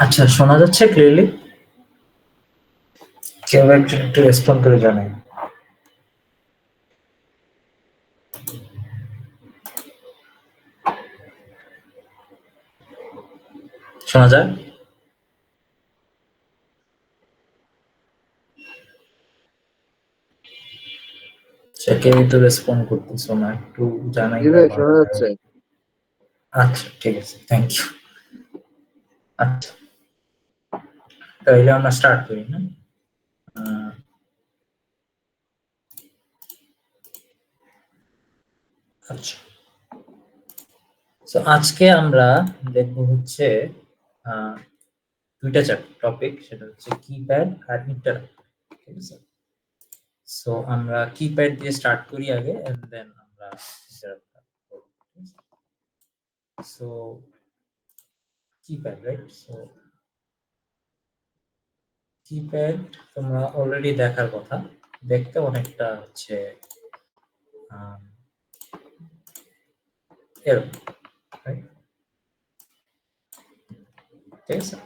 আচ্ছা, শোনা যাচ্ছে ক্লিয়ারলি? কেউ একজন একটু রেসপন্ড করে জানাই। শোনা যায়? আচ্ছা, কেউ তো রেসপন্ড করতেছো না, একটু জি জানাইলে ভাই, ভালো শোনা হয়। যাচ্ছে। আচ্ছা, ঠিক আছে, থ্যাংক ইউ। আচ্ছা, তাহলে আমরা স্টার্ট করি না? আহ, আচ্ছা, তো আজকে আমরা দেখবো হচ্ছে আহ, দুইটা টপিক, সেটা হচ্ছে কিপ্যাড আর ইন্টারাপ্ট। ঠিক আছে, সো আমরা কিপ্যাড দিয়ে স্টার্ট করি আগে, এন্ড দেন আমরা ইন্টারাপ্ট করব। So keypad, right? So keypad তোমরা অলরেডি দেখার কথা, দেখতে অনেকটা হচ্ছে আম, এরকম, right? ঠিক আছে,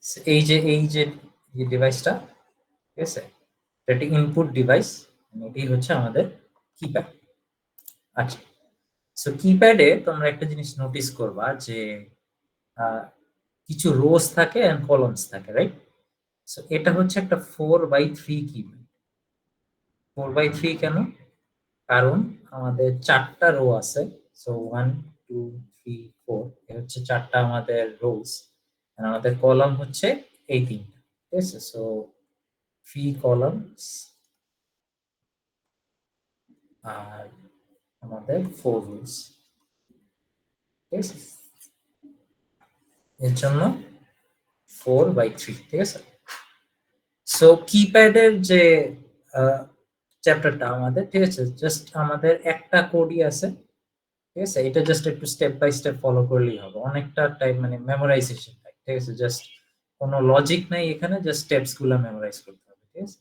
So, এই যে ডিভাইসটা, ঠিক আছে, এটি ইনপুট ডিভাইস, এটাই হচ্ছে আমাদের কিপ্যাড। আচ্ছা, সো কিপ্যাডে তোমরা একটা জিনিস নোটিস করবা যে আহ, কিছু রোজ থাকে এন্ড কলমস থাকে, রাইট? সো এটা হচ্ছে একটা 4x3 কিপ্যাড। 4x3 কেন? কারণ আমাদের চারটা রো আছে। সো 1 2 3 4, এ হচ্ছে চারটা আমাদের রোজ, আমাদের কলাম হচ্ছে এই তিনটা। ঠিক আছে, সো 3 কলামস আর আমাদের 4 রোজ। ঠিক আছে, এর জন্য 4x3। ঠিক আছে, সো কিপ্যাডের যে চ্যাপ্টারটা আমাদের, ঠিক আছে, জাস্ট আমাদের একটা কোডই আছে। ঠিক আছে, এটা জাস্ট একটু স্টেপ বাই স্টেপ ফলো করলেই হবে, অনেকটা টাইম মানে মেমোরাইজেশন। ঠিক আছে, জাস্ট কোনো লজিক নাই এখানে, জাস্ট স্টেপস গুলো মেমোরাইজ করতে হবে। ঠিক আছে,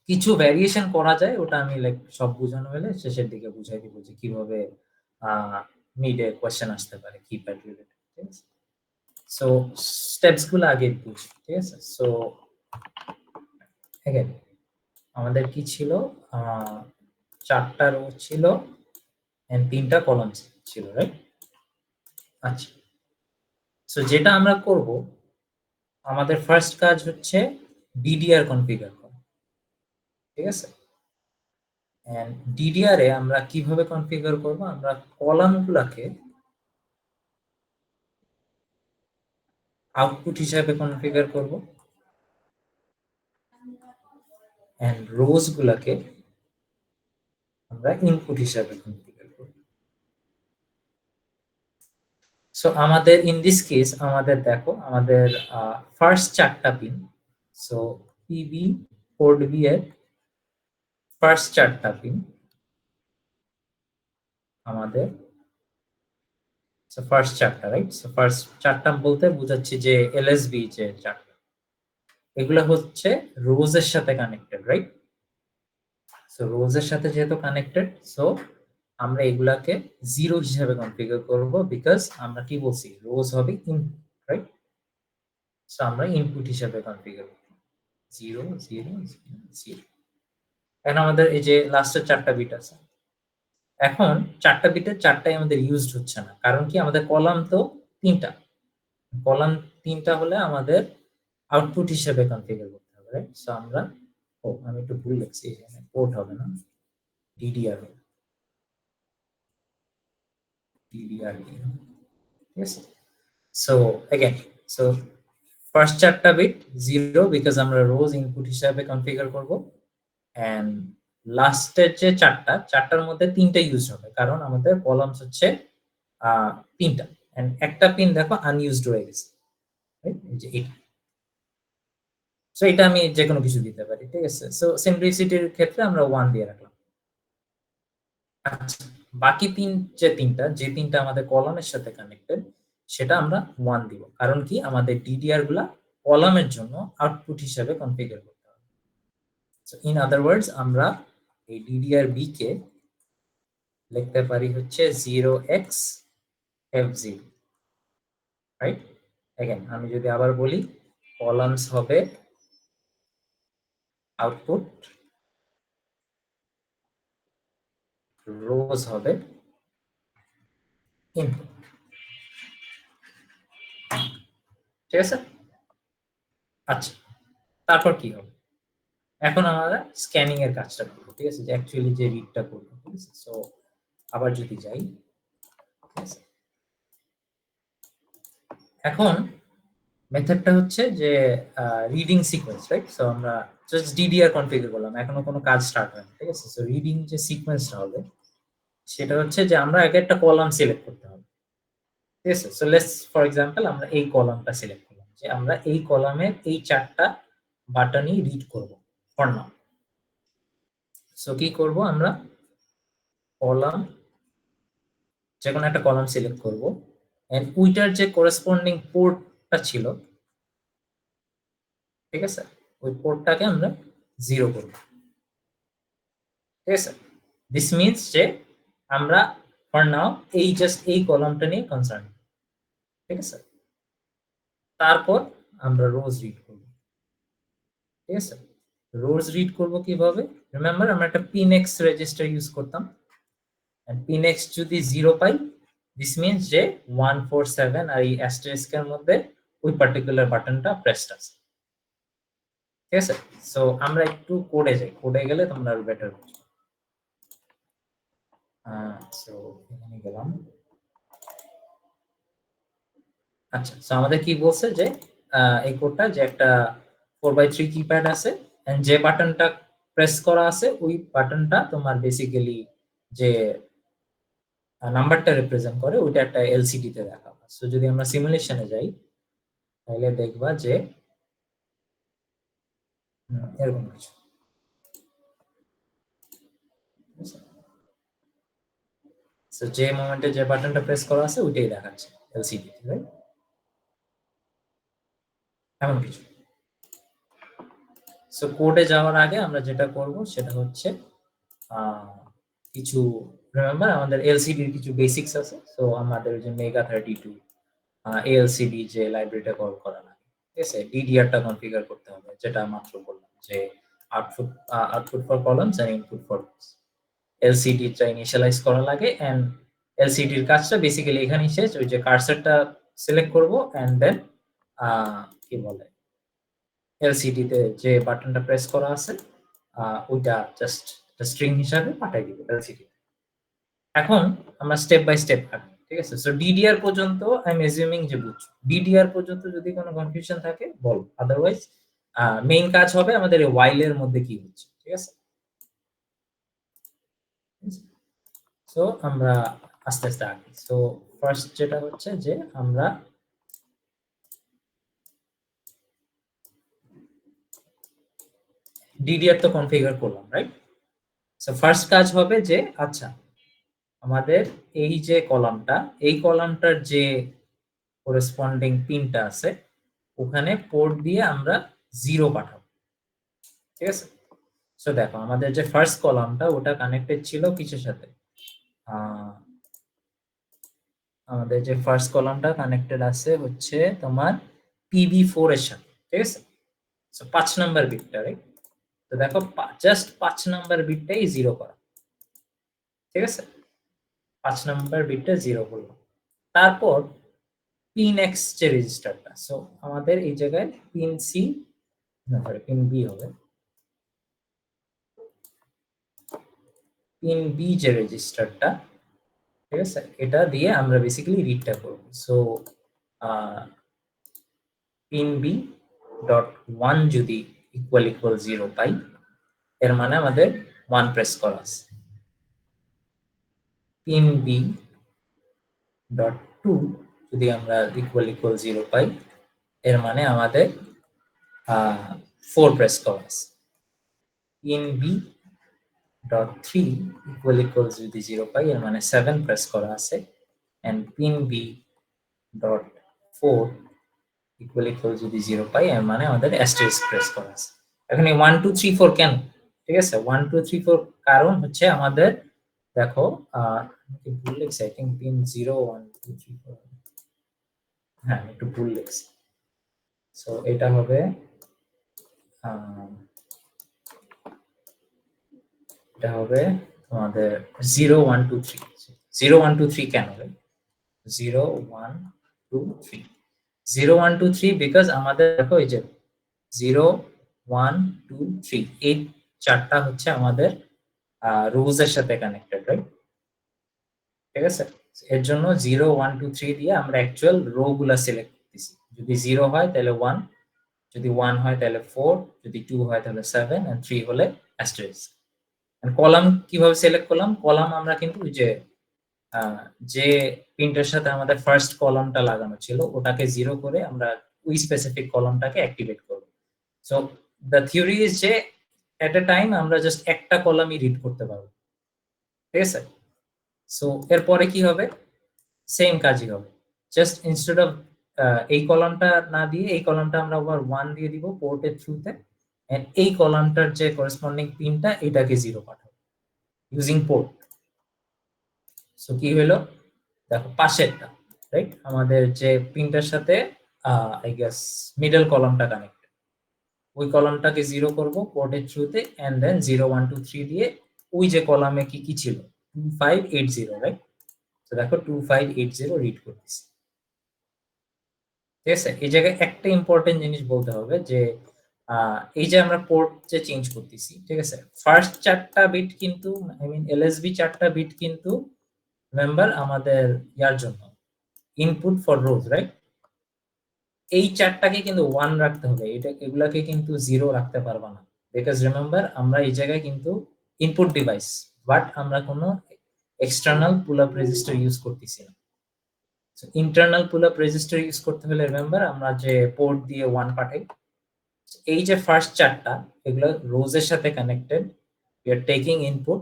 কিছু ভ্যারিয়েশন করা যায়, ওটা আমি লাইক সব বোঝানো হলে শেষের দিকে বুঝাই দিব যে কিভাবে মিডে কোয়েশ্চেন আসতে পারে কিপ্যাড রিলেটেড। ঠিক আছে, সো স্টেপস গুলো আগে বুঝি। ঠিক আছে, সো এগেন আমাদের কি ছিল, চারটা রো ছিল এন্ড তিনটা কলাম ছিল, রাইট? আচ্ছা, সো যেটা আমরা করব, আমাদের ফার্স্ট কাজ হচ্ছে ডিডিআর কনফিগার করা। ঠিক আছে, এন্ড ডিডিআর এ আমরা কিভাবে কনফিগার করব, আমরা কলামগুলোকে আউটপুট হিসাবে কনফিগার করব এন্ড রোজ গুলাকে আমরা ইনপুট হিসাবে কনফিগার করব। সো আমাদের ইন দিস কেস আমাদের দেখো, আমাদের ফার্স্ট চারটা pin, so PB port B এর ফার্স্ট চারটা পিন আমাদের, ফার্স্ট চারটা, রাইট? সো ফার্স্ট চারটা বলতে বুঝাচ্ছি যে এলএসবি যে চারটা, এগুলো হচ্ছে রোজের সাথে কানেক্টেড, রাইট? সো রোজের সাথে যেহেতু কানেক্টেড, সো আমরা এগুলাকে 0 হিসাবে কনফিগার করব, বিকজ আমরা কি বলছি, রোজ হবে ইনপুট, রাইট? সো আমরা ইনপুট হিসাবে কনফিগার করব 0 0 0। এখন আমাদের এই যে লাস্টের চারটা বিট আছে, এখন চারটা বিটের চারটাই আমাদের ইউজড হচ্ছে না, কারণ কি, আমাদের কলাম তো তিনটা, কলাম তিনটা হলে আমাদের আউটপুট হিসেবে কনফিগার করতে হবে, রাইট? সো আমরা, ও আমি একটু ভুল লিখছি, এখানে পোর্ট হবে না, ডিডিআর হবে, ডিডিআর। ঠিক আছে, সো এগেন, সো ফার্স্ট চারটা বিট 0, বিকজ আমরা রোজ ইনপুট হিসাবে কনফিগার করব, এন্ড লাস্টের যে চারটা, চারটার মধ্যে তিনটা ইউজ হবে, কারণ আমাদের কলামস হচ্ছে তিনটা, এন্ড একটা পিন দেখো আনইউজড হয়ে গেছে, right? এই যে এটা, সো এটা আমি যে কোনো কিছু দিতে পারি। ঠিক আছে, সো সিম্পলিসিটির ক্ষেত্রে আমরা 1 দিয়ে রাখলাম। আচ্ছা, বাকি তিনটা যে তিনটা আমাদের কলামের সাথে কানেক্টেড, সেটা আমরা 1 দিব, কারণ কি, আমাদের ডিডিআর গুলা কলামের জন্য আউটপুট হিসেবে কনফিগার করতে হবে। সো ইন আদার ওয়ার্ডস, আমরা এই ডিডিআর বি কে লিখতে পারি হচ্ছে 0xF0, রাইট? এগেন আমি যদি আবার বলি কলামস হবে আউটপুট, রোজ হবে ইনপুট। ঠিক আছে? আচ্ছা, তারপর কি হবে? এখন আমরা স্ক্যানিং এর কাজটা করব। ঠিক আছে? যে অ্যাকচুয়ালি যে রিডটা করব। ঠিক আছে? সো আবার যদি যাই, ঠিক আছে? এখন মেথডটা হচ্ছে যে রিডিং সিকোয়েন্স, রাইট? সো আমরা জাস্ট ডিডিআর কনফিগার করলাম, এখনো কোনো কাজ স্টার্ট হয়নি। ঠিক আছে? সো রিডিং যে সিকোয়েন্সটা হবে সেটা হচ্ছে যে আমরা আগে একটা কলাম সিলেক্ট করতে হবে। ঠিক আছে? সো লেটস ফর এক্সাম্পল আমরা এই কলামটা সিলেক্ট করলাম, যে আমরা এই কলামের এই 4টা বাটনই রিড করব ফর নাও। সো কি করব আমরা, কলাম, যে কোনো একটা কলাম সিলেক্ট করব এন্ড ওইটার যে করেসপন্ডিং পোর্টটা ছিল, ঠিক আছে, ওই পোর্টটাকে আমরা 0 করব। ঠিক আছে? দিস মিন্স যে আমরা ফর নাও এই জাস্ট এই কলামটা নিয়ে কনসার্ন। ঠিক আছে? তারপর আমরা রোজ রিড করব। ঠিক আছে? রোজ রিড করব কিভাবে? রিমেম্বার আমরা একটা পিনএক্স রেজিস্টার ইউজ করতাম, এন্ড পিনএক্স যদি 0 পাই, দিস মিন্স যে 147 আর এই অ্যাস্টেরিস্কের মধ্যে ওই পার্টিকুলার বাটনটা প্রেসড আছে। ঠিক আছে? সো আমরা একটু কোডে যাই, কোডে গেলে তোমরা আরো বেটার বুঝবে। সো এখানে গেলাম। আচ্ছা, সো আমাদের কি বলছে যে এই কোডটা যে একটা 4x3 কিপ্যাড আছে এন্ড যে বাটনটা প্রেস করা আছে ওই বাটনটা তোমার বেসিক্যালি যে নাম্বারটা রিপ্রেজেন্ট করে ওইটা একটা এলসিডি তে দেখাবো। সো যদি আমরা সিমুলেশনে যাই তাহলে দেখবা যে এরকম কিছু। সো যে মোমেন্টে যে বাটনটা প্রেস করা আছে ওইটাই দেখাচ্ছে এলসিডি তে, রাইট? এমন কিছু। সো কোডে যাওয়ার আগে আমরা যেটা করব সেটা হচ্ছে কিছু, রিমেম্বার আমাদের এলসিডির কিছু বেসিক্স আছে। সো আমাদের যে মেগা 32 এলসিডি যে লাইব্রেরিটা কল করা লাগে, ঠিক আছে, ডিডিআরটা কনফিগার করতে হবে, যেটা মাত্র বললাম যে output output for columns and input for এলসিডিটা ইনিশিয়ালাইজ করা লাগে এন্ড এলসিডির কাজটা বেসিক্যালি এখানেই শেষ। ওই যে কার্সারটা সিলেক্ট করব এন্ড দেন কি বলে এলসিডি তে যে বাটনটা প্রেস করা আছে ওইটা জাস্ট স্ট্রিং হিসাবে পাঠিয়ে দিব এলসিডি। এখন আমরা স্টেপ বাই স্টেপ থাকবো। ঠিক আছে? সো ডিডিআর পর্যন্ত আই এম অ্যাজিউমিং যে বুঝছো। ডিডিআর পর্যন্ত যদি কোনো কনফিউশন থাকে বল, আদারওয়াইজ মেইন কাজ হবে আমাদের এই while এর মধ্যে কি হচ্ছে। ঠিক আছে? সো আমরা আস্তে আস্তে আগে। সো ফার্স্ট যেটা হচ্ছে যে আমরা ডিডিআর তো কনফিগার করলাম, রাইট? সো ফার্স্ট কাজ হবে যে আচ্ছা আমাদের এই যে কলামটা, এই কলামটার যে করেসপন্ডিং পিনটা আছে ওখানে পোর্ট দিয়ে আমরা 0 পাঠাবো। ঠিক আছে? সো দেখো আমাদের যে ফার্স্ট কলামটা ওটা কানেক্টেড ছিল কিসের সাথে? আমাদের যে ফার্স্ট কলামটা কানেক্টেড আছে হচ্ছে তোমার PB4 এর সাথে। ঠিক আছে? সো 5 নাম্বার বিটটা, রাইট? তো দেখো জাস্ট 5 নাম্বার বিটটাই 0 করা। ঠিক আছে? 5 নাম্বার বিটটা 0 করলাম। তারপর পিন এক্স যে রেজিস্টারটা, সো আমাদের এই জায়গায় পিন সি না সরি পিন বি হবে, পিন বি যে রেজিস্টারটা, ঠিক আছে, এটা দিয়ে আমরা বেসিক্যালি রিডটা করব। সো পিন বি ডট 1 যদি ইকুয়াল ইকুয়াল 0 পাই এর মানে আমাদের 1 প্রেস করা আছে। পিন বি ডট 2 যদি আমরা ইকুয়াল ইকুয়াল 0 পাই এর মানে আমাদের 4 প্রেস করা আছে। Pin B dot 3 equal equal যদি 0 পাই এর মানে 7 প্রেস করা আছে and pin B dot 4 equal equal যদি 0 পাই এর মানে আমাদের অ্যাস্টেরিস্ক প্রেস করা আছে। এখন এই 1 2 3 4 কেন? ঠিক আছে? 1 2 3 4 কারণ হচ্ছে আমাদের দেখো ভুল লিখছি, আই থিংক পিন 0 1 2 3 4 হ্যাঁ একটু ভুল লিখছি। সো এটা হবে এটা হবে তোমাদের 0 1 2 3। 0 1 2 3 কেন হবে 0 1 2 3? 0 1 2 3 বিকজ আমাদের দেখো এই যে 0 1 2 3 এই চারটা হচ্ছে আমাদের রোজ এর সাথে কানেক্টেড, রাইট? ঠিক আছে, এর জন্য 0 1 2 3 দিয়ে আমরা অ্যাকচুয়াল রো গুলা সিলেক্ট করতেছি। যদি 0 হয় তাহলে 1, যদি 1 হয় তাহলে 4, যদি 2 হয় তাহলে 7 and 3 হলে অ্যাস্টেরিস্ক। কলাম কিভাবে সিলেক্ট করলাম? কলাম আমরা কিন্তু ওই যে যে প্রিন্টের সাথে আমাদের ফার্স্ট কলামটা লাগানো ছিল ওটাকে 0 করে আমরা ওই স্পেসিফিক কলামটাকে অ্যাক্টিভেট করব। সো দ্য থিওরি ইজ যে এট এ টাইম আমরা জাস্ট একটা কলামই রিড করতে পারবো, ঠিক আছে? সো এরপরে কি হবে? সেম কাজই হবে, জাস্ট ইনস্টেড অফ এই কলামটা না দিয়ে এই কলামটা আমরা আবার 1 দিয়ে দিব পোর্টের থ্রুতে, এন্ড এই কলামটার যে করেসপন্ডিং পিনটা এটাকে 0 পাঠাবো ইউজিং পোর্ট। সো কি হলো দেখো পাশেরটা, রাইট? আমাদের যে পিনটার সাথে আই গেস মিডল কলামটা কানেক্টেড, ওই কলামটাকে 0 করব পোর্টের থ্রুতে এন্ড দেন 0 1 2 3 দিয়ে ওই যে কলামে কি কি ছিল 2580, রাইট? তো দেখো 2580 রিড করতেছি, ঠিক আছে? এই জায়গায় একটা ইম্পর্টেন্ট জিনিস বলতে হবে যে এই যে আমরা পোর্ট যে চেঞ্জ করতেছি, ঠিক আছে? ফার্স্ট চারটা বিট কিন্তু আই মিন এলএসবি চারটা বিট কিন্তু রিমেম্বার আমাদের ইয়ার জন্য ইনপুট ফর রোজ, রাইট? এই চারটাকে কিন্তু 1 রাখতে হবে, এটা এগুলাকে কিন্তু 0 রাখতে পারবা না, বিকজ রিমেম্বার আমরা এই জায়গায় কিন্তু ইনপুট ডিভাইস, বাট আমরা কোনো এক্সটার্নাল পুল আপ রেজিস্টার ইউজ করতেছি না। Internal pull up register use করতে হলে রিমেম্বার আমরা যে পোর্ট দিয়ে 1 পাঠাই, এই যে ফার্স্ট চারটা এগুলো রোজের সাথে connected, we are taking input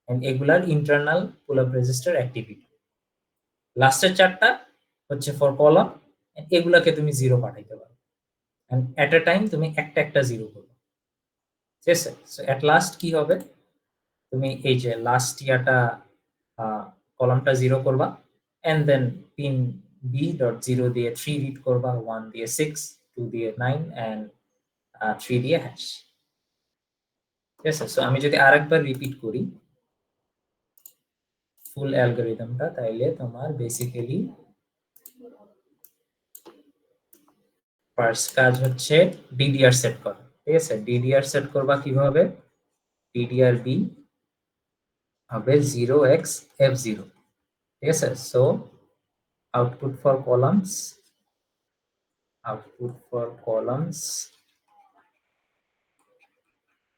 and এগুলার internal pull up resistor activity. লাস্টের চারটা হচ্ছে ফর কলাম, এগুলাকে তুমি 0 পাঠাইতে পারো এন্ড এট এ টাইম তুমি একটা একটা 0 করবে, ঠিক আছে? সো এট লাস্ট কি হবে, তুমি এই যে লাস্ট ইয়াটা কলামটা 0 করবা এন্ড দেন পিন b.0 দিয়ে 3 রিড করবা, 1 দিয়ে 6, 2 দিয়ে 9 এন্ড 3 দিয়ে হ্যাশ, ঠিক আছে? সো আমি যদি আরেকবার রিপিট করি ফুল অ্যালগরিদমটা, তাইলে তোমার বেসিক্যালি ফার্স্ট কাজ হচ্ছে ডিডিআর সেট করা, ঠিক আছে? ডিডিআর সেট করবা কিভাবে? ডিডিআর বি হবে 0xF0, ঠিক আছে? So output for columns, output for columns,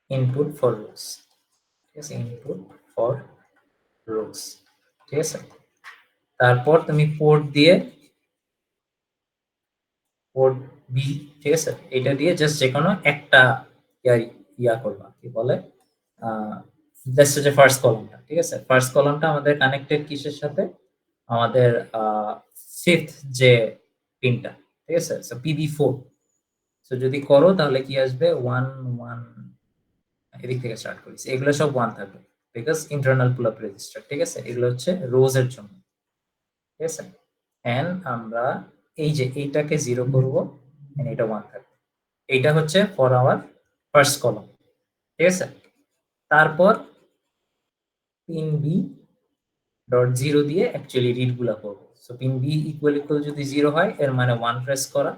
input for rows, ঠিক আছে? input for rows, ঠিক আছে? তারপর তুমি পোর্ট দিয়ে পোর্ট বি, ঠিক আছে, এটা দিয়ে জাস্ট যে কোনো একটা ইয়া করবা, কি বলে জাস্ট যে ফার্স্ট কলামটা, ঠিক আছে? ফার্স্ট কলামটা আমাদের কানেক্টেড কিসের সাথে? আমাদের ফিফথ যে পিনটা, ঠিক আছে? সো পিবি4। সো যদি করো তাহলে কি আসবে 1 1, এদিক থেকে স্টার্ট করেছি, এগুলো সব 1 থাকবে because internal pull up register, ঠিক আছে? এগুলো হচ্ছে রোজ এর জন্য, ঠিক আছে? এন্ড আমরা এই যে এইটাকে 0 করব এন্ড এটা 1 থাকবে, এইটা হচ্ছে ফর আওয়ার ফার্স্ট কলাম, ঠিক আছে? তারপর পিন বি ডট 0 দিয়ে অ্যাকচুয়ালি রিড গুলা করব। So pin B equal equal যদি 0 হয় এর মানে 1 প্রেস করা,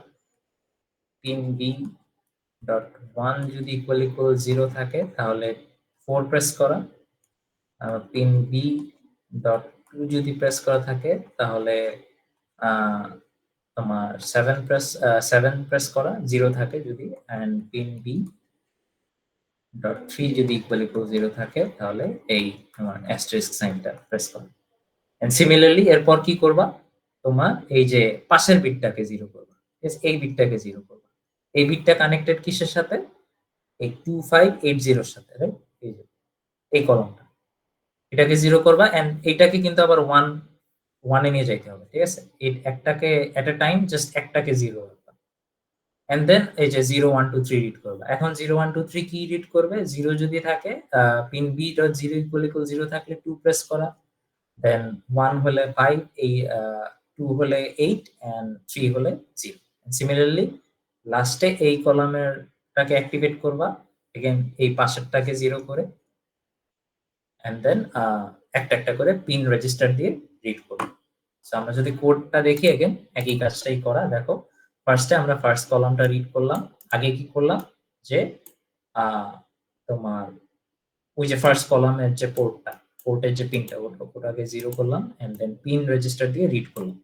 পিন বি ডট 1 যদি ইকুয়াল ইকুয়াল 0 থাকে তাহলে 4 প্রেস করা, পিন বি ডট 2 যদি প্রেস করা থাকে তাহলে তোমার 7 প্রেস করা 0 থাকে যদি, এন্ড পিন বি ডট 3 যদি ইকুয়াল ইকুয়াল 0 থাকে তাহলে এই তোমার অ্যাস্টেরিস্ক সাইনটা প্রেস করা। এন্ড সিমিলারলি এরপর কি করবা, তোমার এই যে পাশের বিটটাকে 0 করবা, এই বিটটাকে 0 করবা। এই বিটটা কানেক্টেড কিসের সাথে? এই 2580 এর সাথে, রাইট? এই যে এই কলমটা, এটাকে 0 করবা এন্ড এইটাকে কিন্তু আবার 1 এ নিয়ে যাইতে হবে, ঠিক আছে? এই একটাকে এট এ টাইম জাস্ট একটাকে 0 রাখবা এন্ড দেন এই যে 0 1 2 3 রিড করবা। এখন 0 1 2 3 কি রিড করবে? 0 যদি থাকে pin B dot 0 equal equal 0 থাকলে 2 প্রেস করা, দেন 1 হলে 5, এই 2 হলে 8 and 3 হলে 0। সিমিলারলি লাস্টে এই কলামেরটাকে অ্যাক্টিভেট করবা, এগেন এই পাশেরটাকে 0 করে, এন্ড দেন একটা একটা করে পিন রেজিস্টার দিয়ে রিড করব। সো আমরা যদি কোডটা দেখি, এগেন একই কাজটাই করা। দেখো ফার্স্টে আমরা ফার্স্ট কলামটা রিড করলাম। আগে কি করলাম যে তোমার ওই যে ফার্স্ট কলামের যে পোর্টের যে পিনটা ওটাকে 0 করলাম, এন্ড দেন পিন রেজিস্টার দিয়ে রিড করলাম,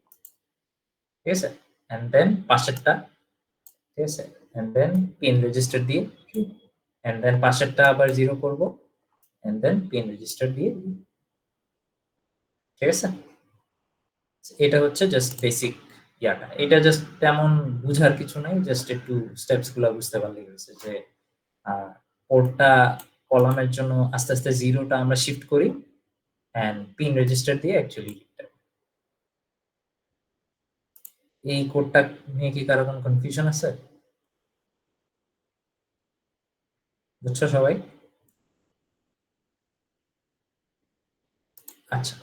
ঠিক আছে। এন্ড দেন পাশেরটা, ঠিক আছে, এন্ড দেন পিন রেজিস্টার দিয়ে, এন্ড দেন পাশেরটা আবার 0 করব, এন্ড দেন পিন রেজিস্টার দিয়ে, ঠিক আছে। এটা হচ্ছে জাস্ট বেসিক ইয়াটা। এটা জাস্ট তেমন বুঝার কিছু নাই, জাস্ট একটু স্টেপস গুলো বুঝতে পারলেই হয়েছে যে পোর্টটা কলামের জন্য আস্তে আস্তে 0টা আমরা শিফট করি এন্ড পিন রেজিস্টার দিয়ে অ্যাকচুয়ালি। এই কোডটা নিয়ে কি কারো কোনো কনফিউশন আছে? বুঝছো সবাই? আচ্ছা,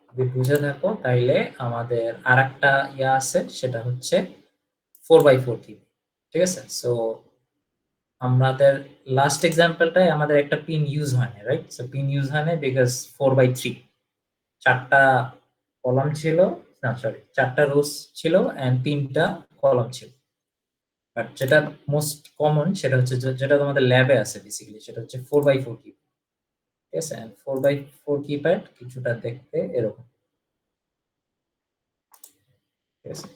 যদি বুঝে থাকো তাইলে আমাদের আরেকটা ইয়া আছে, সেটা হচ্ছে 4x4 কি, ঠিক আছে। সো আমাদের লাস্ট এক্সাম্পলটাই আমাদের একটা পিন ইউজ হয় না, রাইট? সো পিন ইউজ হয় না বিকজ 4x3 চারটা কলাম ছিল, না সরি 4টা রোস ছিল এন্ড 3টা কলাম ছিল। বাট যেটা মোস্ট কমন সেটা হচ্ছে যেটা তোমাদের ল্যাবে আছে বেসিক্যালি, সেটা হচ্ছে 4x4 কি, ঠিক আছে। 4x4 কিপ্যাড কিছুটা দেখতে এরকম, ঠিক আছে।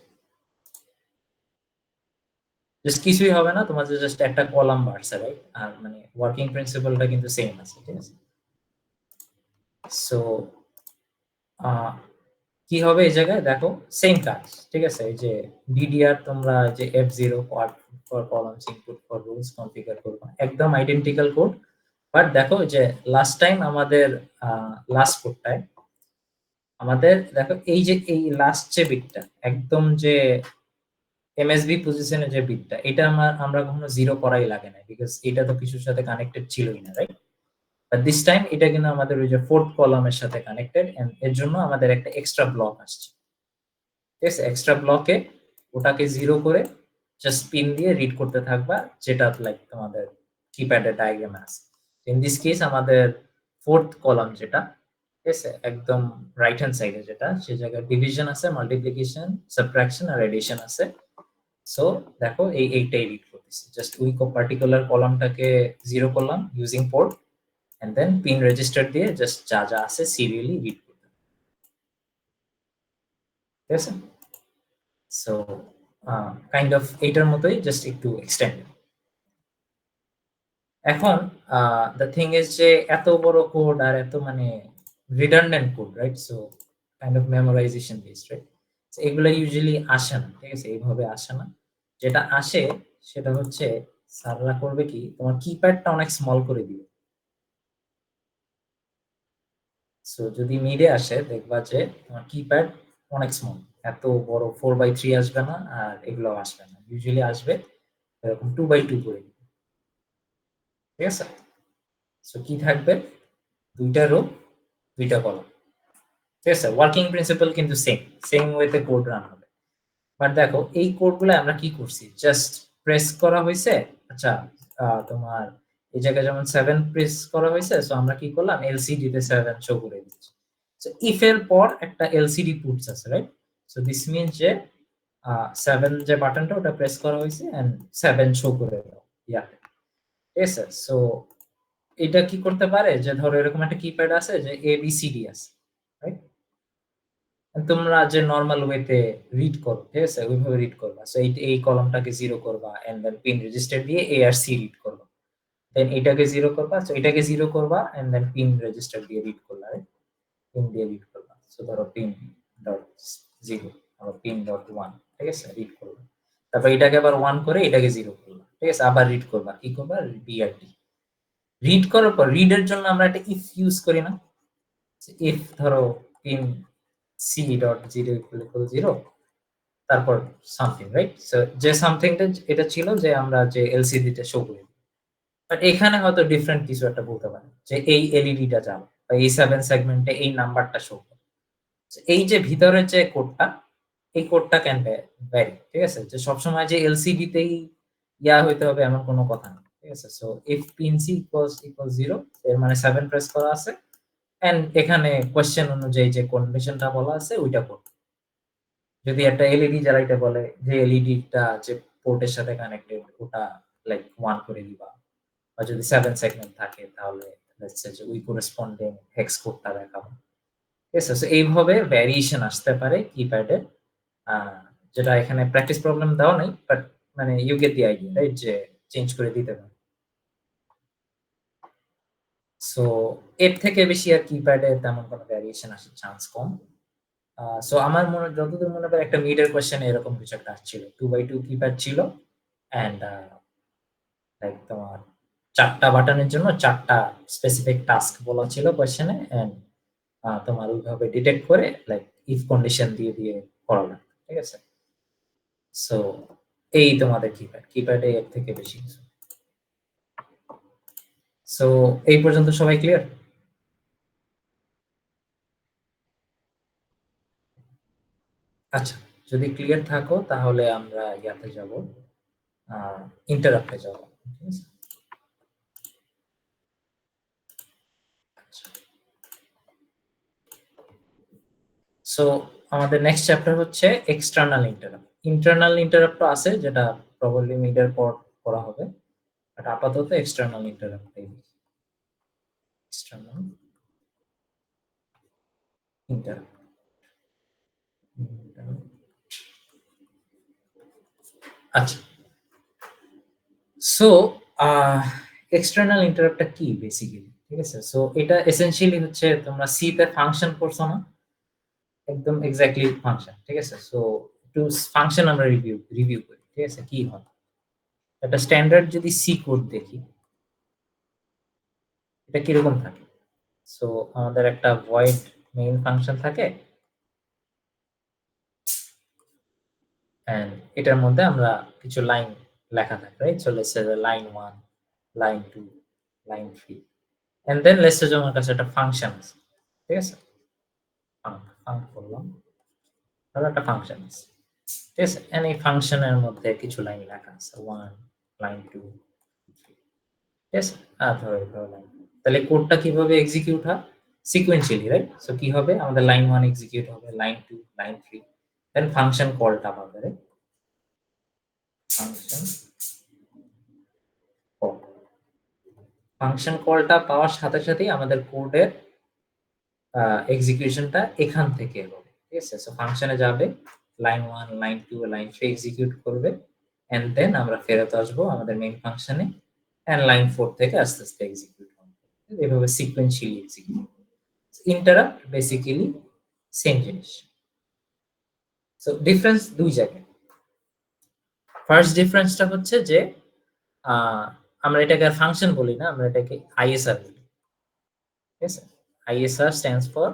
জাস্ট কিছুই হবে না, তোমাদের জাস্ট একটা কলাম বাড়ছে, রাইট? আর মানে ওয়ার্কিং প্রিন্সিপালটা কিন্তু সেম আছে, ঠিক আছে। সো কি হবে এই জায়গায় দেখো, সেম কাজ, ঠিক আছে। এই যে ডিডিআর তোমরা যে F0 for columns input for rules configure করবা, একদম আইডেন্টিক্যাল কোড। বাট দেখো যে লাস্ট টাইম আমাদের লাস্ট কোডটায় আমাদের দেখো এই যে এই লাস্ট যে বিটটা একদম যে এমএসবি পজিশনে যে বিটটা, এটা আমরা কখনো 0 করাই লাগে না বিকজ এটা তো কিছুর সাথে কানেক্টেড ছিলই না, রাইট? বাট দিস টাইম এটা কিন্তু আমাদের ওই যে ফোর্থ কলামের সাথে কানেক্টেড, এন্ড এর জন্য আমাদের একটা এক্সট্রা ব্লক আসছে, ঠিক আছে। এক্সট্রা ব্লকে ওটাকে 0 করে জাস্ট পিন দিয়ে রিড করতে থাকবা, যেটা লাইক তোমাদের কিপ্যাডের ডায়াগ্রামে আছে। ইন দিস কেস আমাদের ফোর্থ কলাম যেটা, ঠিক আছে, একদম রাইট হ্যান্ড সাইডে যেটা, সে জায়গায় ডিভিশন আছে, মাল্টিপ্লিকেশন, সাবট্রাকশন আর এডিশন আছে। সো দেখো এইটাই রিড করতেছি, জাস্ট ওই পার্টিকুলার কলামটাকে 0 করলাম using port, and then pin register দিয়ে জাস্ট যা যা আছে সিরিয়ালি রিড করতে, ঠিক আছে। সো কাইন্ড অফ এইটার মতোই, জাস্ট একটু এক্সটেন্ড। এখন দ্য থিং ইজ যে এত বড় কোড আর এত মানে redundant code, right? So kind of memorisation based, right? এগুলো ইউজুয়ালি আসে না, ঠিক আছে, এইভাবে আসে না। যেটা আসে সেটা হচ্ছে স্যাররা করবে কি, তোমার কিপ্যাডটা অনেক স্মল করে দিবে। সো যদি মিডে আসে দেখবা যে তোমার কিপ্যাড অনেক স্মল, এত বড় 4x3 আসবে না, আর এগুলো আসবে না, ইউজুয়ালি আসবে এরকম 2x2 করে, ঠিক আছে। সো কি থাকবে, 2টা রো 2টা কলাম, ঠিক আছে। ওয়ার্কিং প্রিন্সিপাল কিন্তু সেম, সেম ওয়েতে কোড রান হবে। বাট দেখো এই কোডগুলো আমরা কি করছি, জাস্ট প্রেস করা হয়েছে। আচ্ছা, তোমার এই জায়গায় যেমন 7 প্রেস করা হয়েছে, সো আমরা কি করলাম, এলসিডি তে 7 শো করে দিচ্ছি। সো ইফ এর পর একটা এলসিডি পুটস আছে, রাইট? সো দিস মিন্স যে 7 যে বাটনটা ওটা প্রেস করা হয়েছে এন্ড 7 শো করে দাও ইয়াতে, ঠিক আছে। সো এটা কি করতে পারে যে ধরো এরকম একটা কিপ্যাড আছে যে এবিসিডি আছে, রাইট? তোমরা যে নরমাল ওয়েতে রিড করো, ঠিক আছে, ওইভাবে রিড করবা। সো এই কলামটাকে 0 করবা, এন্ড দেন পিন রেজিস্টার দিয়ে এ আর সি রিড করবা, দেন এটাকে 0 করবা, সো এটাকে 0 করবা, এন্ড দেন পিন রেজিস্টার দিয়ে রিড করলা, রাইট? পিন দিয়ে রিড করবা। সো ধরো পিন ডট 0 আর পিন ডট 1, ঠিক আছে, রিড করবা। তারপর এটাকে আবার 1 করে এটাকে 0 করবা, ঠিক আছে, আবার রিড করবা, কি করবা, বিআরডি। রিড করার পর রিডের জন্য আমরা একটা ইফ ইউজ করি না? ইফ ধরো পিন সি ডট 0 ইকুয়াল 0, তারপর সামথিং, রাইট? সো যে সামথিংটা এটা ছিল যে আমরা যে এলসিডি তে শো করি। বাট এখানে হয়তো ডিফারেন্ট কিছু একটা বলতে পারে যে এই এলইডিটা যাবে বা এই 7 সেগমেন্টে এই নাম্বারটা শো করে। এই যে ভিতরের যে কোডটা, এই কোডটা ক্যান ভ্যারি, ঠিক আছে? যে সবসময় যে এলসিডি তেই ইয়া হইতে হবে এমন কোনো কথা না, ঠিক আছে? সো ইফ পিএনসি ইকুয়ালস 0 এর মানে 7 প্রেস করা আছে এন্ড এখানে কোশ্চেন অনুযায়ী যে কন্ডিশনটা বলা আছে ওইটা করতে। যদি একটা এলইডি জ্বালাইতে বলে যে এলইডিটা যে পোর্টের সাথে কানেক্টেড ওটা লাইক 1 করে দিবা, বা যদি 7 সেগমেন্ট থাকে তাহলে লেটস সে যে ওই করেসপন্ডিং হেক্স কোডটা দেখাবো, ঠিক আছে? সো এইভাবে ভ্যারিয়েশন আসতে পারে কিপ্যাডে, যেটা এখানে প্র্যাকটিস প্রবলেম দেওয়া নাই, বাট মানে you get the idea, right? যে চেঞ্জ করে দিতে পারে। সো এর থেকে বেশি আর কিপ্যাডে তেমন কোনো ভ্যারিয়েশন আসার চান্স কম। সো আমার যতদূর মনে পড়ে একটা মিডের কোয়েশ্চেন এরকম কিছু একটা আসছিল, 2x2 কিপ্যাড ছিল এন্ড লাইক তোমার 4টা বাটনের জন্য 4টা স্পেসিফিক টাস্ক বলা ছিল কোয়েশ্চেনে এন্ড তোমার ওইভাবে ডিটেক্ট করে লাইক ইফ কন্ডিশন দিয়ে দিয়ে করা লাগবে, ঠিক আছে? সো এই তোমাদের কিপ্যাডে এর থেকে বেশি কিছু। সো এই পর্যন্ত সবাই ক্লিয়ার? আচ্ছা, যদি ক্লিয়ার থাকো তাহলে আমরা ইয়াতে যাব, ইন্টারাপ্টে যাব, ঠিক আছে? সো আমাদের নেক্সট চ্যাপ্টার হচ্ছে এক্সটার্নাল ইন্টারাপ্ট। ইন্টারনাল ইন্টারাপ্ট আছে যেটা প্রবাবলি মিডের পর করা হবে, বাট আপাতত এক্সটার্নাল ইন্টারাপ্ট। এক্সটার্নাল ইন্টারাপ্ট, আচ্ছা। সো এক্সটার্নাল ইন্টারাপ্টটা কি বেসিক্যালি, ঠিক আছে? সো এটা এসেনশিয়ালি হচ্ছে তোমরা সি তে ফাংশন পড়ছো না, একদম এক্স্যাক্টলি ফাংশন, ঠিক আছে? সো টু ফাংশন আমরা রিভিউ করি, ঠিক আছে? কি হয় একটা স্ট্যান্ডার্ড যদি সি কোড দেখি, এটা কিরকম থাকে? সো আমাদের একটা ভয়েড মেইন ফাংশন থাকে এন্ড এটার মধ্যে আমরা কিছু লাইন লেখা থাকে, রাইট? So let's say line 1, line 2, line 3 and then let's say আমার কাছে একটা ফাংশন আছে, ঠিক আছে? ফাংশন করলাম, তাহলে একটা ফাংশন আছে, ঠিক আছে? এন্ড এই ফাংশনের মধ্যে কিছু লাইন লেখা আছে, 1, লাইন 2, 3, ঠিক আছে? ধরো এইভাবে লাইন। তাহলে কোডটা কিভাবে এক্সিকিউট হয়? Sequentially, right? সো কি হবে? আমাদের লাইন 1 এক্সিকিউট হবে, লাইন 2, লাইন 3, দেন ফাংশন কলটা পাবে, রাইট? ফাংশন কল, ফাংশন কলটা পাওয়ার সাথে সাথেই আমাদের কোডের এক্সিকিউশনটা এখান থেকে হবে, ঠিক আছে? সো ফাংশনে যাবে, লাইন 1, লাইন 2, লাইন 3 এক্সিকিউট করবে এন্ড দেন আমরা ফেরত আসবো আমাদের মেইন ফাংশনে এন্ড লাইন 4 থেকে আস্তে আস্তে এক্সিকিউট হবে, এভাবে sequentially execute. Interrupt basically same জিনিস। সো ডিফারেন্স দুই জায়গায়। ফার্স্ট ডিফারেন্সটা হচ্ছে যে আমরা এটাকে আর ফাংশন বলি না, আমরা এটাকে আইএসআর বলি, ঠিক আছে? ISR stands for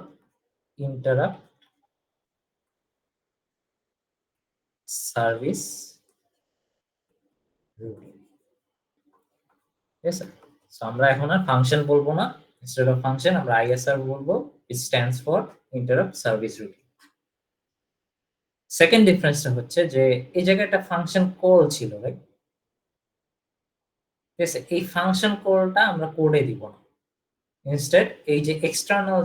interrupt service routine, ঠিক আছে? সো আমরা এখন আর ফাংশন বলবো না, ইনস্টেড অফ ফাংশন আমরা আইএসআর বলবো, it stands for interrupt service routine. Second ডিফারেন্সটা হচ্ছে যে এই জায়গায় একটা ফাংশন কল ছিল, রাইট? ঠিক আছে? এই ফাংশন কলটা আমরা কোডে দিব না, ইনস্টেড এই যে এক্সটার্নাল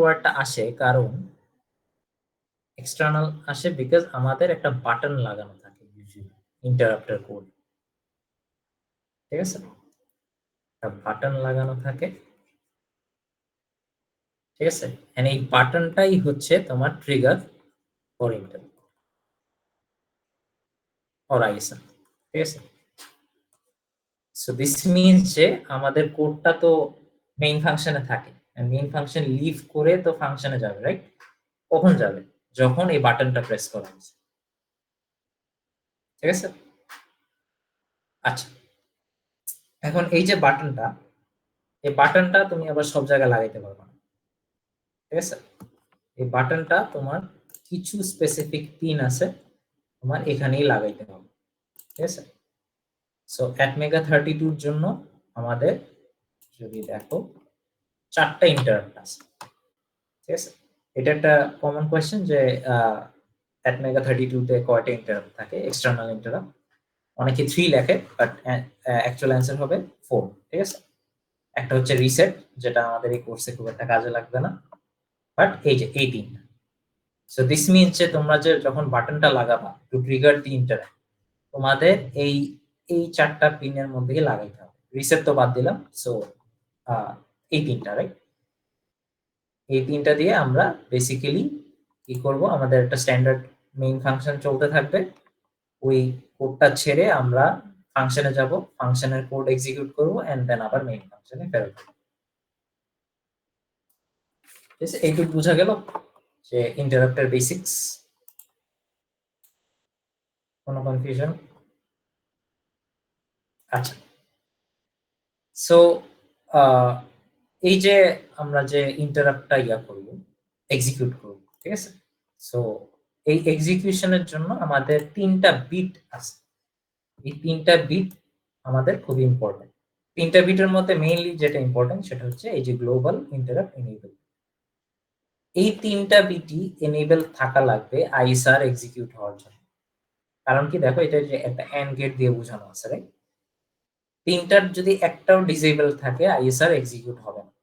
ওয়ার্ডটা আসে, কারণ এক্সটার্নাল আসে বিকজ আমাদের একটা বাটন লাগানো থাকে ইউজুয়ালি ইন্টারাপ্টের কোড, ঠিক আছে? একটা বাটন লাগানো থাকে, ঠিক আছে? এন্ড এই বাটনটাই হচ্ছে তোমার trigger for interrupt or ISR, ঠিক আছে? সো দিস মিনস যে আমাদের কোডটা তো মেইন ফাংশনে থাকে, মেইন ফাংশন লিভ করে তো ফাংশনে যাবে, রাইট? কখন যাবে? যখন এই বাটনটা প্রেস করা হচ্ছে, ঠিক আছে? আচ্ছা, এখন এই যে বাটনটা, এই বাটনটা তুমি আবার সব জায়গায় লাগাইতে পারবে না, ঠিক আছে? এই বাটনটা তোমার কিছু স্পেসিফিক পিন আছে, তোমার এখানেই লাগাইতে হবে, ঠিক আছে? সো অ্যাটমেগা 32 এর জন্য আমাদের যদি দেখো 4টা ইন্টারাপ্ট আছে, ঠিক আছে? এটা একটা কমন কোয়েশ্চেন যে at mega 32 তে কয়টা ইন্টারাপ্ট থাকে এক্সটার্নাল ইন্টারাপ্ট, অনেকে 3 লেখে বাট অ্যাকচুয়াল অ্যান্সার হবে 4। ঠিক আছে, একটা হচ্ছে রিসেট, যেটা আমাদের এই কোর্সে খুব একটা কাজে লাগবে না, বাট এই যে এই তিনটা। সো দিস মিনস যে তোমরা যে যখন বাটনটা লাগাবা টু ট্রিগার দি ইন্টারাপ্ট, তোমাদের এই এই চারটা পিনের মধ্যে লাগাইতে হবে। রিসেট তো বাদ দিলাম, সো এই তিনটা, রাইট? এই তিনটা দিয়ে আমরা বেসিক্যালি কি করব, আমাদের একটা স্ট্যান্ডার্ড মেইন ফাংশন চলতে থাকবে, ওই কোডটা ছেড়ে আমরা ফাংশনে যাব, ফাংশনের কোড এক্সিকিউট করব এন্ড দেন আবার মেইন ফাংশনে ফেরত দেব। ঠিক আছে, এইটুকু বোঝা গেল যে ইন্টারাপ্টের বেসিক্স। কোনো কনফিউশন? আচ্ছা, সো এই যে আমরা যে ইন্টারাপ্টটা করব, এক্সিকিউট করব, ঠিক আছে? সো এই এক্সিকিউশনের জন্য আমাদের তিনটা বিট আছে। এই তিনটা বিট আমাদের খুব ইম্পর্টেন্ট। তিনটা বিটের মধ্যে মেইনলি যেটা ইম্পর্টেন্ট সেটা হচ্ছে এই যে গ্লোবাল ইন্টারাপ্ট এনেবল। এই তিনটা বিটই এনেবল থাকা লাগবে আইএসআর এক্সিকিউট হওয়ার জন্য। কারণ কি, দেখো এটা যে একটা এন্ড গেট দিয়ে বোঝানো আছে, রাইট? তিনটার যদি একটাও ডিসেবল থাকে আইএসআর এক্সিকিউট হবে না।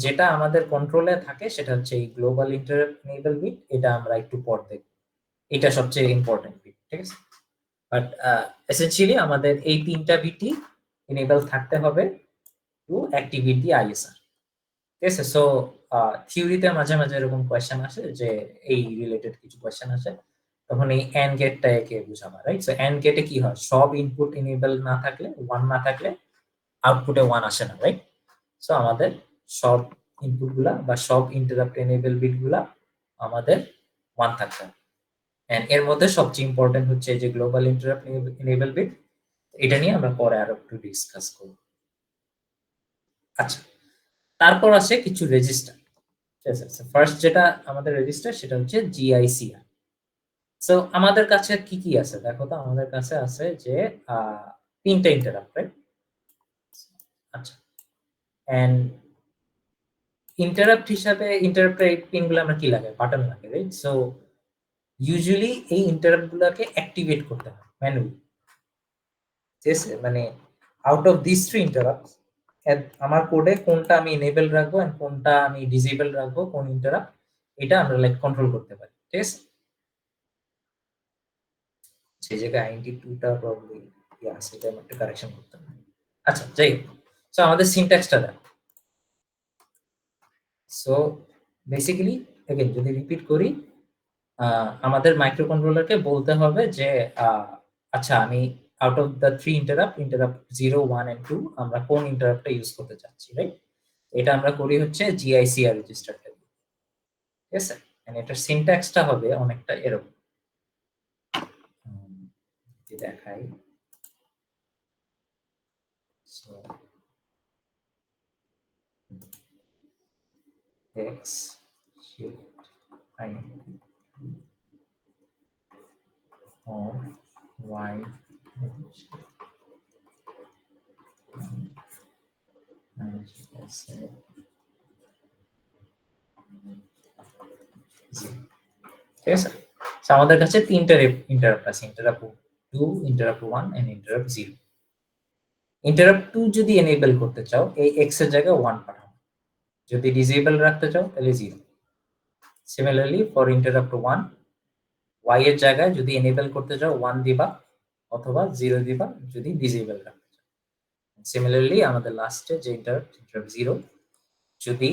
যেটা আমাদের কন্ট্রোলে থাকে সেটা হচ্ছে এই গ্লোবাল ইন্টারাপ্ট এনেবল বিট, এটা আমরা একটু পর দেখব, এটা সবচেয়ে ইম্পর্টেন্ট বিট। ঠিক আছে, বাট এসেনশিয়ালি আমাদের এই তিনটা বিটই এনেবল থাকতে হবে টু অ্যাক্টিভেট দি আইএসআর। ঠিক আছে, সো থিওরিতে মাঝে মাঝে এরকম কোয়েশ্চেন আসে যে এই রিলেটেড কিছু কোয়েশ্চেন আসে, তখন এই এন্ড গেটটাকে বুঝাবা, রাইট? সো এন্ড গেটে কি হয়, সব ইনপুট এনেবল না থাকলে, ওয়ান না থাকলে আউটপুটে ওয়ান আসে না, রাইট? সো আমাদের সব ইনপুট গুলা বা সব ইন্টারাপ্ট এনেবল বিট গুলা আমাদের ওয়ান থাকতে হবে। এন্ড এর মধ্যে সবচেয়ে ইম্পর্টেন্ট হচ্ছে যে গ্লোবাল ইন্টারাপ্ট এনেবল বিট, এটা নিয়ে আমরা পরে আরো একটু ডিসকাস করব। আচ্ছা, তারপর আছে কিছু রেজিস্টার। ঠিক আছে, ফার্স্ট যেটা আমাদের রেজিস্টার সেটা হচ্ছে জিআইসিআর। সো আমাদের কাছে কি কি আছে দেখো তো, আমাদের কাছে আছে যে তিনটা ইন্টারাপ্ট, রাইট? আচ্ছা, এন্ড ইন্টারাপ্ট হিসাবে ইন্টারাপ্টের পিন গুলো আমরা কি লাগাই, বাটন লাগাই, রাইট? সো ইউজুয়ালি এই ইন্টারাপ্ট গুলোকে অ্যাক্টিভেট করতে হয় ম্যানুয়ালি। ঠিক আছে, মানে out of this three interrupt আমার কোডে কোনটা আমি এনেবল রাখবো এন্ড কোনটা আমি ডিসেবল রাখবো, কোন ইন্টারাপ্ট, এটা আমরা লাইক কন্ট্রোল করতে পারি। ঠিক আছে, সেই জায়গায় INT2টা প্রবলি সেটা আমি একটা কারেকশন করতে হবে। আচ্ছা, যাই হোক, সো আমাদের সিনট্যাক্সটা দেখো। সো বেসিক্যালি अगेन যদি রিপিট করি, আমাদের মাইক্রো কন্ট্রোলারকে বলতে হবে যে আচ্ছা আমি out of the three interrupt 0 1 and 2 আমরা কোন ইন্টারাপ্টটা ইউজ করতে চাচ্ছি, রাইট? এটা আমরা করি হচ্ছে জিআইসিআর রেজিস্টারটা দিয়ে। ঠিক আছে, মানে এটার সিনট্যাক্সটা হবে অনেকটা এরকম। দেখাই, so x shift I or y ঠিক আছে, আমাদের কাছে তিনটা ইন্টারাপ্ট আছে, interrupt 2, interrupt 1 and interrupt 0। Interrupt 2 যদি এনেবল করতে চাও এই x এর জায়গায় 1 পাঠাও, যদি ডিসেবল রাখতে চাও তাহলে 0। সিমিলারলি ফর ইন্টারাপ্ট 1, y এর জায়গায় যদি এনেবল করতে চাও 1 দিবা অথবা 0 দিবা যদি ডিসেবল রাখতে চাও। সিমিলারলি আমাদের লাস্টে যে ইন্টারাপ্ট 0, যদি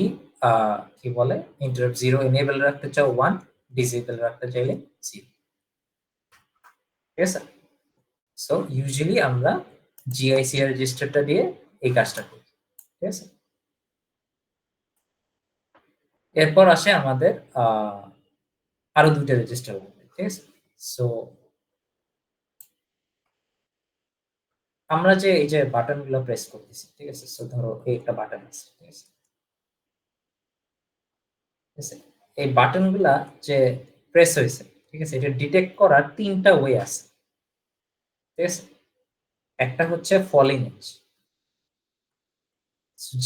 কি বলে ইন্টারাপ্ট 0 এনেবল রাখতে চাও 1, ডিসেবল রাখতে চাইলে 0। ঠিক আছে, সো ইউজুয়ালি আমরা জিআইসিআর রেজিস্টারটা দিয়ে এই কাজটা করি। ঠিক আছে, এরপর আসে আমাদের আরো দুইটা রেজিস্টার লাগবে। ঠিক আছে, সো আমরা যে এই যে বাটন গুলো প্রেস করতেছি, ঠিক আছে, সো ধরো এই একটা বাটন আছে, ঠিক আছে, এই বাটন গুলা যে প্রেস হয়েছে, ঠিক আছে, এটা ডিটেক্ট করার তিনটা ওয়ে আছে। ঠিক আছে, একটা হচ্ছে ফলিং এজ,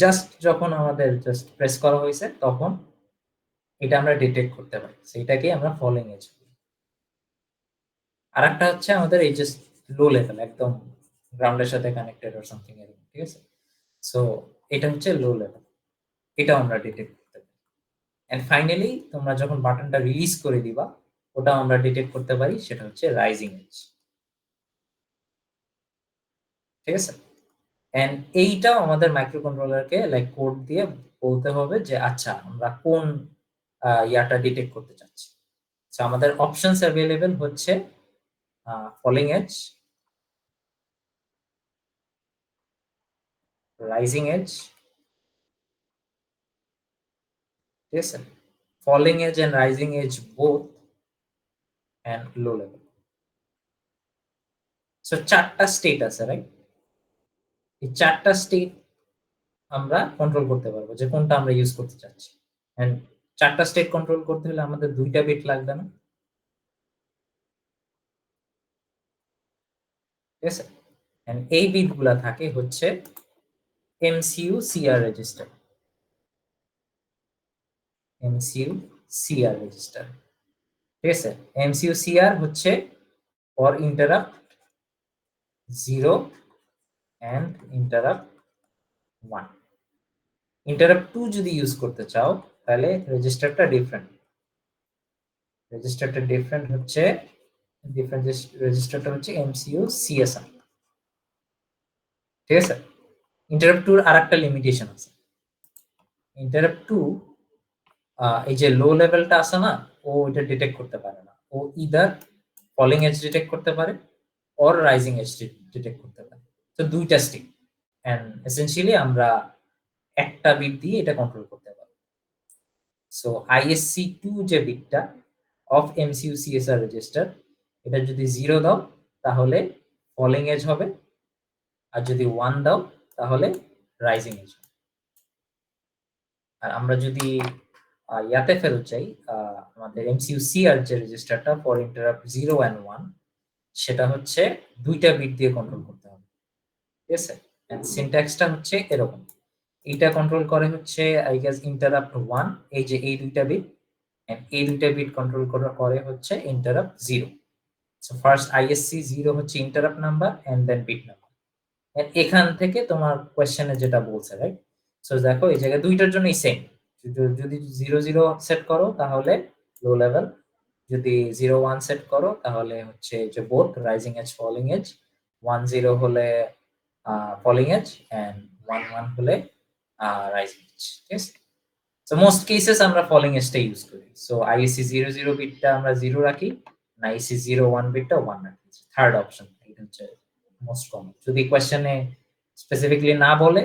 জাস্ট যখন আমাদের জাস্ট প্রেস করা হয়েছে তখন এটা আমরা ডিটেক্ট করতে পারি, সেটাকে আমরা ফলিং এজ বলি। আর একটা হচ্ছে আমাদের এই যে লো লেভেল, একদম গ্রাউন্ডের সাথে কানেক্টেড অর সামথিং এরকম, ঠিক আছে? সো এটা হচ্ছে লো লেভেল, এটাও আমরা ডিটেক্ট করতে পারি। এন্ড ফাইনালি তোমরা যখন বাটনটা রিলিজ করে দিবা, ওটাও আমরা ডিটেক্ট করতে পারি, সেটা হচ্ছে রাইজিং এজ, ঠিক আছে? এন্ড এইটাও আমাদের মাইক্রো কন্ট্রোলারকে লাইক কোড দিয়ে বলতে হবে যে আচ্ছা আমরা কোন ইয়াটা ডিটেক্ট করতে চাচ্ছি। সো আমাদের অপশনস অ্যাভেলেবল হচ্ছে ফলিং এজ, রাইজিং এজ, ঠিক আছে? Falling edge and rising edge both, and low level. So চারটা স্টেট আছে, রাইট? এই চারটা স্টেট আমরা কন্ট্রোল করতে পারবো যে কোনটা আমরা ইউজ করতে চাচ্ছি। এন্ড চারটা স্টেট কন্ট্রোল করতে হলে আমাদের ২টা বিট লাগবে না? ঠিক আছে? এন্ড এই বিটগুলা থাকে হচ্ছে MCU CR register, MCU CR register, ঠিক আছে? MCU CR হচ্ছে for interrupt 0 and interrupt 1। Interrupt 2 যদি ইউজ করতে চাও তাহলে রেজিস্টারটা ডিফারেন্ট। রেজিস্টারটা ডিফারেন্ট হচ্ছে, ডিফারেন্ট রেজিস্টারটা হচ্ছে MCU CSR, ঠিক আছে? ইন্টারাপ্ট 2 এর আরেকটা লিমিটেশন আছে। ইন্টারাপ্ট 2 এই যে লো লেভেলটা আছে না, ও এটা ডিটেক্ট করতে পারে না। ও ইদার ফলিং এজ ডিটেক্ট করতে পারে অর রাইজিং এজ ডিটেক্ট করতে পারে। তো দুইটা স্টেট, এন্ড এসেনশিয়ালি আমরা একটা বিট দিয়ে এটা কন্ট্রোল করতে পারি। সো ISC2 যে বিটটা অফ MCU CSR রেজিস্টার, এটা যদি 0 দাও তাহলে ফলিং এজ হবে, আর যদি 1 দাও তাহলে রাইজিং এজ হবে। আর আমরা যদি ইয়াতে ফেরত যাই, আমাদের MCU CR যে রেজিস্টারটা ফর ইন্টারাপ্ট 0 এন্ড 1, সেটা হচ্ছে দুইটা বিট দিয়ে কন্ট্রোল করতে হবে, ঠিক আছে? এন্ড সিনট্যাক্সটা হচ্ছে এরকম। এটা কন্ট্রোল করে হচ্ছে আই গেস ইন্টারাপ্ট 1, এই যে এই দুইটা বিট, এন্ড এই দুইটা বিট কন্ট্রোল করে হচ্ছে ইন্টারাপ্ট 0। সো ফার্স্ট ISC 0 হচ্ছে interrupt number and then bit number. And এখান থেকে তোমার কোয়েশ্চেনে যেটা বলছে, রাইট? সো দেখো এই জায়গায় দুইটার জন্যই সেম। যদি 0 0 সেট করো তাহলে লো লেভেল, যদি 0 1 সেট করো তাহলে হচ্ছে যে both rising edge falling edge, 1 0 হলে ফলিং এজ এন্ড 1 1 হলে রাইজিং এজ, ঠিক আছে? সো মোস্ট কেসেস আমরা ফলিং এজটা ইউজ করি। সো ISC 0 0 বিটটা আমরা 0 রাখি, না ISC 0 1 বিটটা 1 রাখি। থার্ড অপশন, এটা হচ্ছে মোস্ট কমন। যদি কোয়েশ্চেনে স্পেসিফিকলি না বলে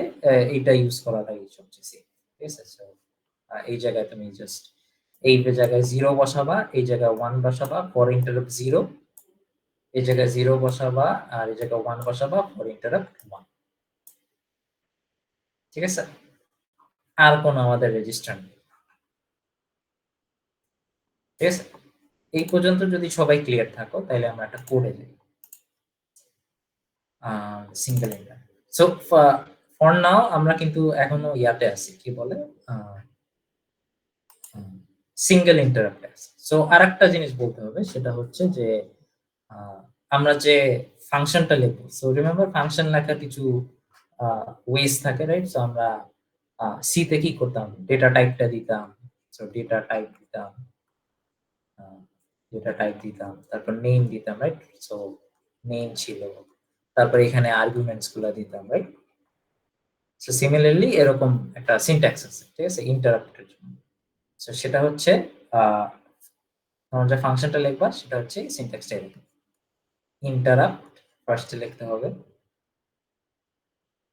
এইটা ইউজ করাটাই সবচেয়ে সেফ, ঠিক আছে? সো এই জায়গায় তুমি জাস্ট এই জায়গায় 0 বসাবা, এই জায়গায় 1 বসাবা ফর ইন্টারাপ্ট 0, এই জায়গায় 0 বসাবা আর এই জায়গায় 1 বসাবা ফর ইন্টারাপ্ট 1, ঠিক আছে? আর কোন আমাদের রেজিস্টার নেই, ঠিক আছে? এই পর্যন্ত যদি সবাই ক্লিয়ার থাকো তাহলে আমরা একটা কোডে যাই, single inter. So for now আমরা কিন্তু এখনো ইয়াতে আছি, কি বলে সিঙ্গেল ইন্টারাপ্টে আছি। সো আরেকটা জিনিস বলতে হবে, সেটা হচ্ছে যে আমরা যে ফাংশনটা লিখবো, সো রিমেম্বার ফাংশন লেখার কিছু ওয়েজ থাকে, রাইট? সো আমরা সি তে কি করতাম, ডেটা টাইপটা দিতাম। সো ডেটা টাইপ দিতাম, ডেটা টাইপ দিতাম, তারপর নেম দিতাম, রাইট? সো নেম ছিল, তারপর এখানে আর্গুমেন্টস গুলা দিতাম, রাইট? সো সিমিলারলি এরকম একটা সিনট্যাক্স আছে, ঠিক আছে, ইন্টারাপ্টের জন্য। সো সেটা হচ্ছে তোমরা যে ফাংশনটা লিখবা সেটা হচ্ছে সিনট্যাক্সটা এরকম। ইন্টারাপ্ট ফার্স্টে লিখতে হবে,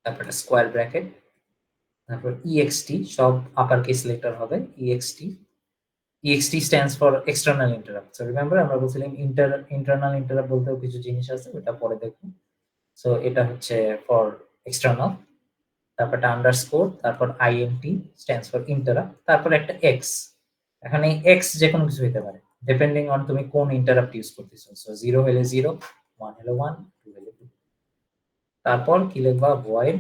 তারপর একটা স্কোয়ার ব্র্যাকেট, তারপর ext, সব আপার কেস লেটার হবে, ext। ext stands for external interrupt. So remember আমরা বলছিলাম ইন্টারনাল ইন্টারাপ্ট বলতেও কিছু জিনিস আছে, ওটা পরে দেখব। সো এটা হচ্ছে ফর এক্সটার্নাল, তারপর একটা আন্ডারস্কোর, তারপর int স্ট্যান্ডস ফর ইন্টারাপ্ট, তারপর একটা x। এখানে x যে কোনো কিছু হতে পারে ডিপেন্ডিং অন তুমি কোন ইন্টারাপ্ট ইউজ করতেছো। সো 0 হলে 0, 1 হলে 1, 2 হলে 2। তারপর কি লিখবা, ভয়েড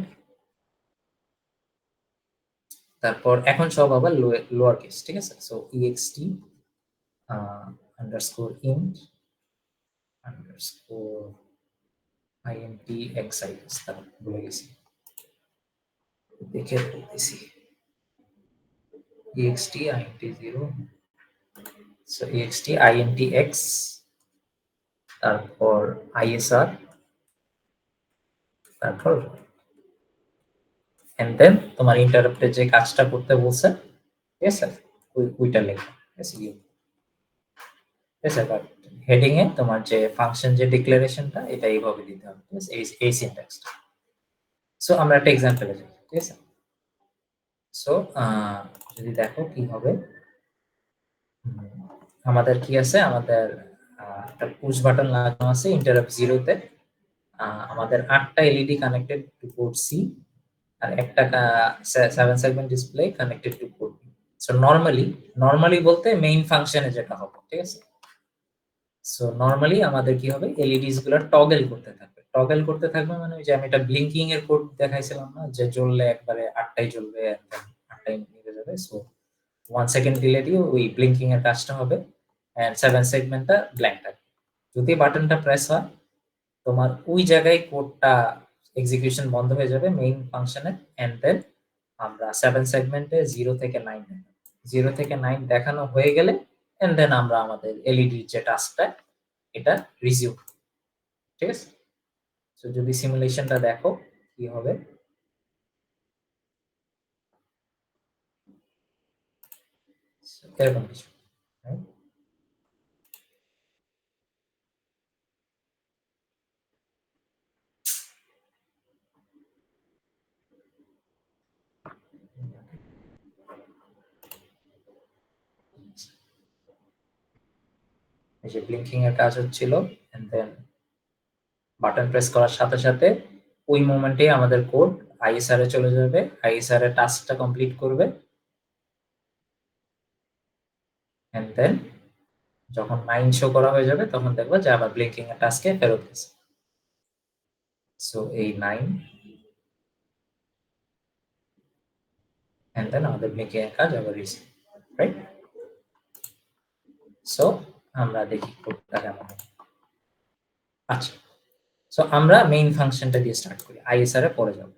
তারপর এখন সব আবার লোয়ার কেস, ঠিক আছে? So ext underscore int underscore int xi, তারপর ভুলে গেছি, দেখে বলতেছি ext int0, so ext int x, তারপর isr, তারপর এন্ড দেন তোমার ইন্টারাপ্টে যে কাজটা করতে বলছে, ঠিক আছে, ওইটা লেখা, ঠিক আছে? ঠিক আছে, বাট হেডিং এ তোমার যে ফাংশন যে ডিক্লারেশনটা এটা এইভাবে দিতে হবে, ঠিক আছে? এই সিনট্যাক্সটা। সো আমরা একটা এক্সাম্পলে যাই, ঠিক আছে? সো যদি দেখো কি হবে, আমাদের কি আছে, আমাদের একটা পুশ বাটন লাগানো আছে ইন্টারাপ্ট জিরোতে, আমাদের 8টা LED connected to port C, আর একটা 7 segment display connected to port B. So normally বলতে মেইন ফাংশনে যেটা হবে, ঠিক আছে? সো নরমালি আমাদের কি হবে, এলইডিস গুলো টগল করতে থাকবে মানে ওই যে আমি একটা ব্লিঙ্কিং এর কোড দেখাইছিলাম না, যে জ্বললে একবারে 8টাই জ্বলবে, একদম 8টাই নিভে যাবে। সো 1 সেকেন্ড ডিলে দিয়ে ওই ব্লিঙ্কিং এর কাজটা হবে, এন্ড 7 সেগমেন্টটা ব্ল্যাঙ্ক থাকবে। যদি বাটনটা প্রেস হয়, তোমার ওই জায়গায় কোডটা এক্সিকিউশন বন্ধ হয়ে যাবে মেইন ফাংশনে, এন্ড দেন আমরা 7 সেগমেন্টে 0 থেকে 9 দেখানো হয়ে গেলে, এন্ড দেন আমরা আমাদের এলইডি যে টাস্কটা এটা রিজিউম, ঠিক আছে? তো যদি সিমুলেশনটা দেখো কি হবে, এরকম কিছু, right? এই যে ব্লিঙ্কিং এর কাজ হচ্ছিল, এন্ড দেন বাটন প্রেস করার সাথে সাথে ওই মোমেন্টে আমাদের কোড আইএসআর এ চলে যাবে, আইএসআর এর টাস্কটা কমপ্লিট করবে, এন্ড দেন যখন 9 শো করা হয়ে যাবে তখন দেখবো যে আবার ব্লিঙ্কিং এর টাস্কে ফেরত গেছে। সো এই 9 এন্ড দেন আমাদের ব্লিঙ্কিং এর কাজ আবার রিসেট, রাইট? সো আমরা দেখি কোডটা কেমন হয়। আচ্ছা, সো আমরা মেইন ফাংশনটা দিয়ে স্টার্ট করি, আইএসআর এ পরে যাব।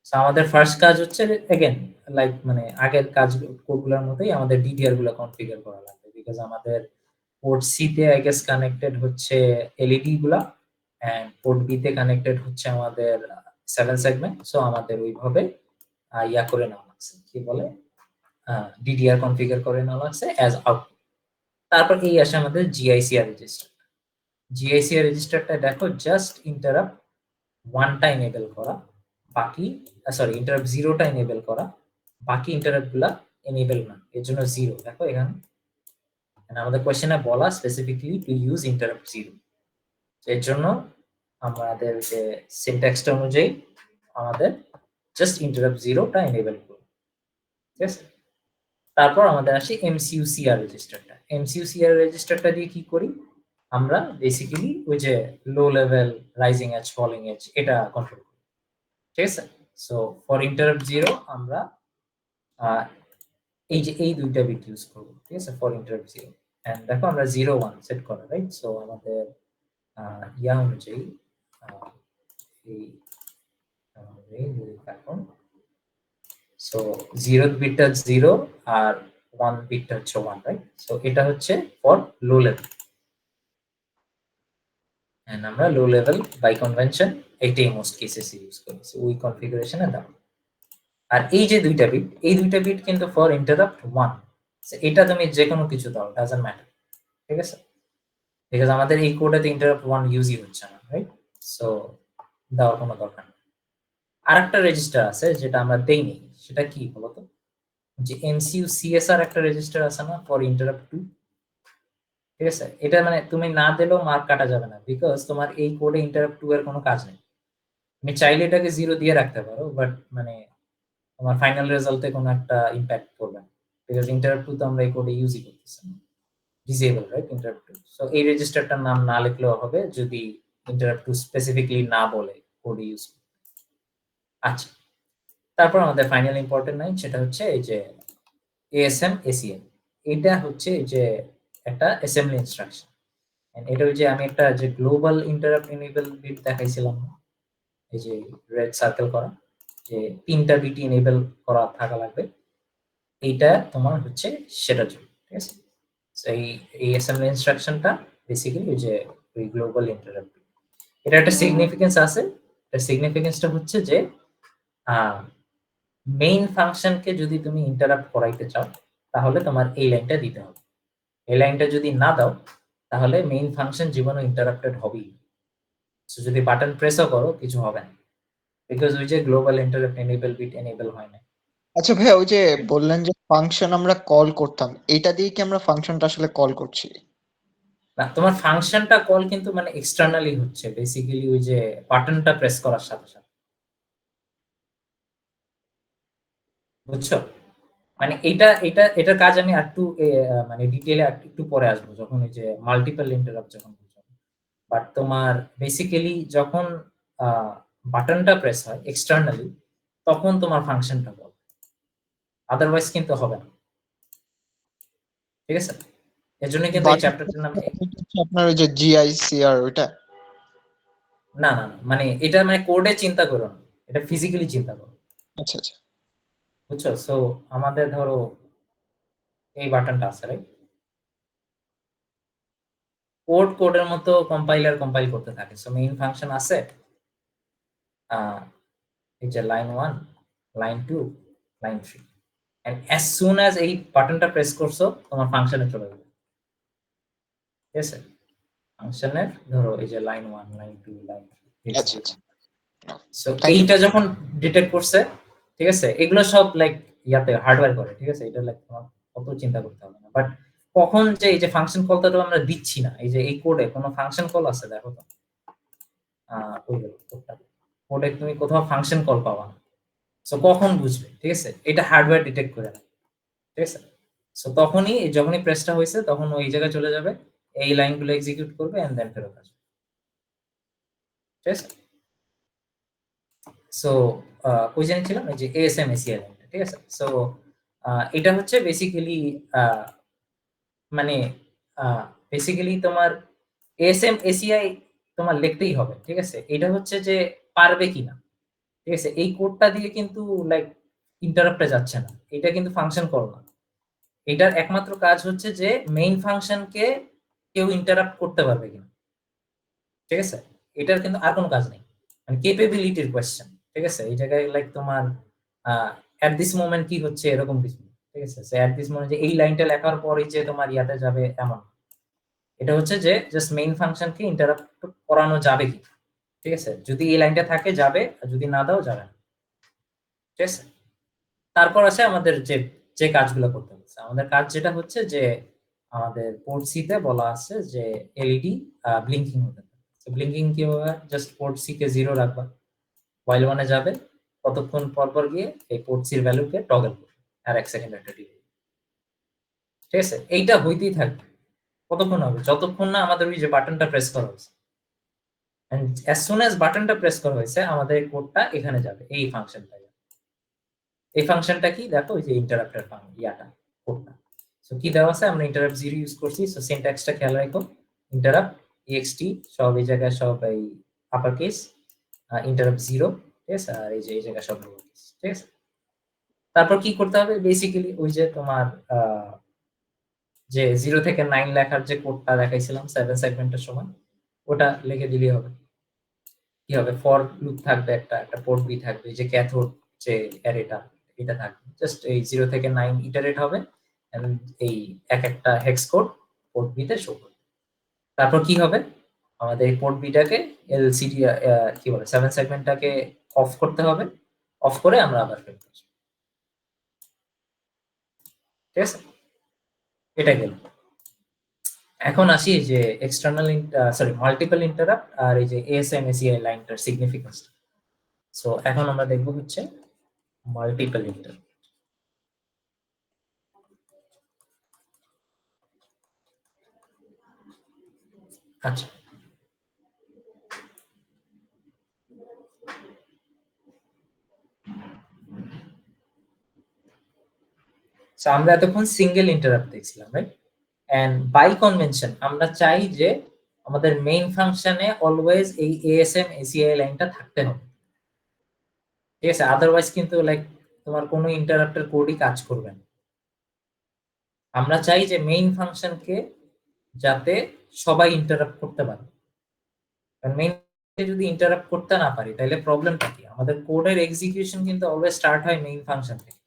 সো আমাদের ফার্স্ট কাজ হচ্ছে এগেন লাইক মানে আগের কাজ কোডগুলোর মতোই আমাদের ডিডিআর গুলো কনফিগার করা লাগবে, বিকজ আমাদের পোর্ট সি তে আই গেস কানেক্টেড হচ্ছে এলইডি গুলা, এন্ড পোর্ট বি তে কানেক্টেড হচ্ছে আমাদের 7 সেগমেন্ট। সো আমাদের ওইভাবে ইয়া করে নেওয়া লাগছে, কি বলে, ডিডিআর কনফিগার করে নেওয়া লাগছে অ্যাজ আউটপুট। তারপর এই আসে আমাদের জিআইসিআর রেজিস্টার। জিআইসিআর রেজিস্টারটা দেখো জাস্ট ইন্টারাপ্ট 1টা এনেবল করা, বাকি সরি ইন্টারাপ্ট 0টা এনেবল করা, বাকি ইন্টারাপ্ট গুলা এনেবল না, এর জন্য 0 দেখো এখানে। আমাদের কোশ্চেনে বলা স্পেসিফিকলি টু ইউজ ইন্টারাপ্ট 0, এর জন্য আমাদের যে সিনট্যাক্সটা অনুযায়ী আমাদের জাস্ট ইন্টারাপ্ট 0টা এনেবল করব, ঠিক আছে? তারপর আমাদের আসে এমসিইউসিআর রেজিস্টারটা। এমসিইউসিআর রেজিস্টারটা দিয়ে কি করি, আমরা বেসিক্যালি ওই যে low level, rising edge, falling edge এটা কন্ট্রোল করি, ঠিক আছে? সো ফর ইন্টারাপ্ট 0 আমরা এই যে এই দুইটা বিট ইউজ করব, ঠিক আছে, ফর ইন্টারাপ্ট 0। এন্ড দেখো আমরা 0 1 সেট করা, রাইট? সো আমাদের ইয়া অনুযায়ী এই এখন সো 0 বিটটা 0 আর 1 বিটটা হচ্ছে 1, রাইট? সো এটা হচ্ছে ফর লো লেভেল, এন্ড আমরা লো লেভেল বাই কনভেনশন এটাই মোস্ট কেসেস ইউজ করি, সো ওই কনফিগারেশনে দাও। আর এই যে দুইটা বিট, এই দুইটা বিট কিন্তু ফর ইন্টারাপ্ট 1, এটা তুমি যে কোনো কিছু দাও, ডাজন্ট ম্যাটার, ঠিক আছে? বিকজ আমাদের এই কোডে ইন্টারাপ্ট 1 ইউজই হচ্ছে না, রাইট? সো দেওয়ার কোনো দরকার নেই। আরেকটা রেজিস্টার আছে যেটা আমরা দেইনি, সেটা কি বলতো, যে এমসিইউ সিএসআর একটা রেজিস্টার আছে না ফর ইন্টারাপ্ট 2, ঠিক আছে? এটা মানে তুমি না দিলেও মার্ক কাটা যাবে না, বিকজ তোমার এই কোডে ইন্টারাপ্ট 2 এর কোনো কাজ নেই। তুমি চাইলে এটাকে 0 দিয়ে রাখতে পারো, বাট মানে তোমার ফাইনাল রেজাল্টে কোনো একটা ইমপ্যাক্ট করবে না, বিকজ ইন্টারাপ্ট 2 তো আমরা এই কোডে ইউজই করতেছি না, ডিসেবল, রাইট? ইন্টারাপ্ট 2। সো এই রেজিস্টারটার নাম না লিখলেও হবে যদি ইন্টারাপ্ট 2 স্পেসিফিকলি না বলে কোড ইউজ। আচ্ছা, তারপর আমাদের ফাইনাল ইম্পর্টেন্ট লাইন, সেটা হচ্ছে এই যে এএসএম এসিএম। এটা হচ্ছে যে একটা অ্যাসেম্বলি ইনস্ট্রাকশন। এটা ওই যে আমি একটা যে গ্লোবাল ইন্টারাপ্ট এনেবল বিট দেখাইছিলাম, এই যে রেড সার্কেল করা, যে 3টা বিট এনেবল করা থাকা লাগবে, এইটা তোমার হচ্ছে সেটার জন্য, ঠিক আছে। এই অ্যাসেম্বলি ইনস্ট্রাকশনটা বেসিক্যালি ওই যে ওই গ্লোবাল ইন্টারাপ্ট। এটা একটা সিগনিফিকেন্স আছে। এটা সিগনিফিকেন্সটা হচ্ছে যে মেইন ফাংশনকে যদি তুমি ইন্টারাপ্ট করাইতে চাও, তাহলে তোমার এই লাইনটা দিতে হবে। এই লাইনটা যদি না দাও, তাহলে মেইন ফাংশন জীবনে ইন্টারাপ্টেড হবেই। সো যদি বাটন প্রেসও করো কিছু হবে না, বিকজ ওই যে global interrupt enable bit enable হয় না। আচ্ছা ভাইয়া, ওই যে বললেন যে ফাংশন আমরা কল করতাম, এটা দিয়ে কি আমরা ফাংশনটা আসলে কল করছি? না, তোমার ফাংশনটা কল কিন্তু মানে এক্সটার্নালি হচ্ছে, বেসিক্যালি ওই যে বাটনটা প্রেস করার সাথে সাথে, বুঝছো? মানে এটার কাজ আমি একটু মানে ডিটেইলে একটু পরে আসবো, যখন ওই যে মাল্টিপল ইন্টারাপ্ট যখন বুঝাবো। বাট তোমার বেসিক্যালি যখন বাটনটা প্রেস হয় এক্সটার্নালি, তখন তোমার ফাংশনটা কল, আদারওয়াইজ কিন্তু হবে না, ঠিক আছে। এর জন্য কিন্তু এই বাটন চ্যাপ্টারটার নাম আপনার ওই যে জিআইসিআর ওইটা? না না না, মানে এটা মানে কোডে চিন্তা করো না, এটা ফিজিক্যালি চিন্তা করো, আচ্ছা আচ্ছা। বুঝছো? সো আমাদের ধরো এই বাটনটা আছে, রাইট? কোডের মতো কম্পাইলার কম্পাইল করতে থাকে। সো মেইন ফাংশন আছে, এই যে line 1, line 2, line 3, and as soon as এই বাটনটা প্রেস করছো, তোমার ফাংশনে চলে যাবে, ঠিক আছে। ফাংশনের ধরো এই যে লাইন 1, লাইন 2, লাইন 3, আচ্ছা আচ্ছা, সো থ্যাংক ইউ। এইটা যখন ডিটেক্ট করছে, ঠিক আছে, এগুলো সব লাইক ইয়াতে হার্ডওয়্যার করে, ঠিক আছে। এটা লাইক তোমার অত চিন্তা করতে হবে না। বাট কখন যে এই যে ফাংশন কলটা তো আমরা দিচ্ছি না, এই যে এই কোডে কোনো ফাংশন কল আছে দেখো তো, কোডে তুমি কোথাও ফাংশন কল পাবা না। সো কখন বুঝবে, ঠিক আছে, এটা হার্ডওয়্যার ডিটেক্ট করে না, ঠিক আছে। সো তখনই যখনই প্রেসটা হয়েছে, তখন ওই জায়গায় চলে যাবে, এই লাইনগুলো এক্সিকিউট করবে এন্ড দেন ফেরত আসবে, ঠিক আছে। সো ওই জানিয়েছিলাম এই যে এএসএম এসিএল, ঠিক আছে। সো এটা হচ্ছে বেসিক্যালি মানে বেসিক্যালি তোমার এএসএম এসিআই তোমার লিখতেই হবে, ঠিক আছে। এটা হচ্ছে যে পারবে কিনা, ঠিক আছে, এই কোডটা দিয়ে কিন্তু লাইক ইন্টারাপ্টে যাচ্ছে না, এটা কিন্তু ফাংশন কল না। এটার একমাত্র কাজ হচ্ছে যে মেইন ফাংশনকে কেউ ইন্টারাপ্ট করতে পারবে কিনা, ঠিক আছে। এটার কিন্তু আর কোনো কাজ নেই, মানে কেপেবিলিটির কোয়েশ্চেন, ঠিক আছে। এই জায়গায় লাইক তোমার এট দিস মোমেন্ট কি হচ্ছে এরকম কিছু না, ঠিক আছে। এট দিস মোমেন্ট যে এই লাইনটা লেখার পরেই যে তোমার ইয়াতে যাবে এমন, এটা হচ্ছে যে জাস্ট মেইন ফাংশনকে ইন্টারাপ্ট করানো যাবে কি, ঠিক আছে। যদি এই লাইনটা থাকে যাবে, আর যদি না দাও যাবে না, ঠিক আছে। তারপর আছে আমাদের যে যে কাজগুলো করতে হচ্ছে, আমাদের কাজ যেটা হচ্ছে যে আমাদের পোর্ট সি তে বলা আছে যে এলইডি ব্লিঙ্কিং হতে হবে। ব্লিঙ্কিং কি হবে, জাস্ট পোর্ট সি কে 0 রাখবা, while 1 এ যাবে, কতক্ষণ পর পর গিয়ে এই পোর্ট সির ভ্যালুকে টগল করবে, আর 1 সেকেন্ড একটা ডিলে, ঠিক আছে। এইটা হইতেই থাকবে, কতক্ষণ হবে, যতক্ষণ না আমাদের ওই যে বাটনটা প্রেস করা হয়েছে। এন্ড অ্যাজ সুন অ্যাজ বাটনটা প্রেস করা হয়েছে, আমাদের কোডটা এখানে যাবে, এই ফাংশনটা। এই ফাংশনটা কি দেখো, ওই যে ইন্টারাপ্টের ইয়াটা, কোডটা। সো কি দেওয়া আছে, আমরা ইন্টারাপ্ট 0 ইউজ করছি। সো সিনট্যাক্সটা খেয়াল রাখো, ইন্টারাপ্ট এক্সটি সব এই জায়গায় সব এই আপার কেস, ইন্টারাপ্ট 0, ঠিক আছে, আর এই যে এই জায়গায় সব লোয়ার কেস, ঠিক আছে। তারপর কি করতে হবে, বেসিক্যালি ওই যে তোমার যে 0 থেকে 9 লেখার যে কোডটা দেখাইছিলাম 7 সেগমেন্টের সময়, ওটা লিখে দিলেই হবে। কি হবে, ফর লুপ থাকবে, একটা একটা পোর্ট বি থাকবে, যে ক্যাথোড যে অ্যারেটা, এটা থাকবে। জাস্ট এই 0 থেকে 9 ইটারেট হবে, এন্ড এই এক একটা হেক্স কোড পোর্ট বি তে শো করবে। তারপর কি হবে, আমাদের এই পোর্ট বিটাকে এলসিডি কি বলে 7 সেগমেন্টটাকে অফ করতে হবে, অফ করে আমরা আবার ফেরত আসবো, ঠিক আছে। এটা গেল। এখন আসি যে এক্সটার্নাল সরি মাল্টিপল ইন্টারাপ্ট আর এই যে এএসএম এসিআই লাইনটার সিগনিফিকেন্স। সো এখন আমরা দেখব হচ্ছে মাল্টিপল ইন্টারাপ্ট। আচ্ছা, সো আমরা এতক্ষণ সিঙ্গেল ইন্টারাপ্ট দেখছিলাম, রাইট? এন্ড বাই কনভেনশন আমরা চাই যে আমাদের মেইন ফাংশনে অলওয়েজ এই এএসএম এসিআই লাইনটা থাকতে হবে, ঠিক আছে? আদারওয়াইজ কিন্তু লাইক তোমার কোনো ইন্টারাপ্টের কোডই কাজ করবে না। আমরা চাই যে মেইন ফাংশনকে যাতে সবাই ইন্টারাপ্ট করতে পারে, কারণ মেইন যদি ইন্টারাপ্ট করতে না পারি তাহলে প্রবলেমটা কি? আমাদের কোডের এক্সিকিউশন কিন্তু অলওয়েজ স্টার্ট হয় মেইন ফাংশন থেকে।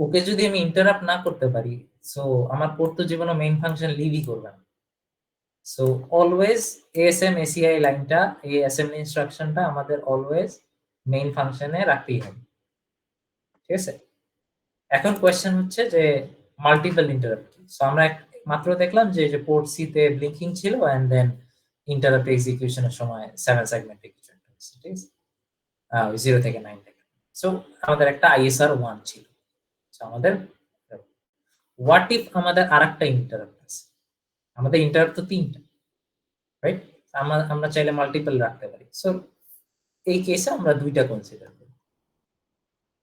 ওকে যদি আমি ইন্টারাপ্ট না করতে পারি, সো আমার কোড তো জীবনে মেইন ফাংশন লিভই করবে না। সো অলওয়েজ এএসএম এসিআই লাইনটা, এই অ্যাসেম্বলি ইনস্ট্রাকশনটা আমাদের অলওয়েজ মেইন ফাংশনে রাখতেই হবে, ঠিক আছে? এখন কোয়েশ্চেন হচ্ছে যে মাল্টিপল ইন্টারাপ্ট কি? সো আমরা মাত্র দেখলাম যে পোর্ট সি তে ব্লিঙ্কিং ছিল এন্ড দেন ইন্টারাপ্ট এক্সিকিউশনের সময় 7 সেগমেন্টে কিছু একটা হচ্ছে, ঠিক আছে? 0 থেকে 9 থেকে। সো আমাদের একটা আইএসআর 1 ছিল। সো আমাদের হোয়াট ইফ আমাদের আরেকটা ইন্টারাপ্ট আছে? আমাদের ইন্টারাপ্ট তো 3টা, রাইট? আমরা চাইলে মাল্টিপল রাখতে পারি। সো এই কেসে আমরা 2টা কনসিডার করি।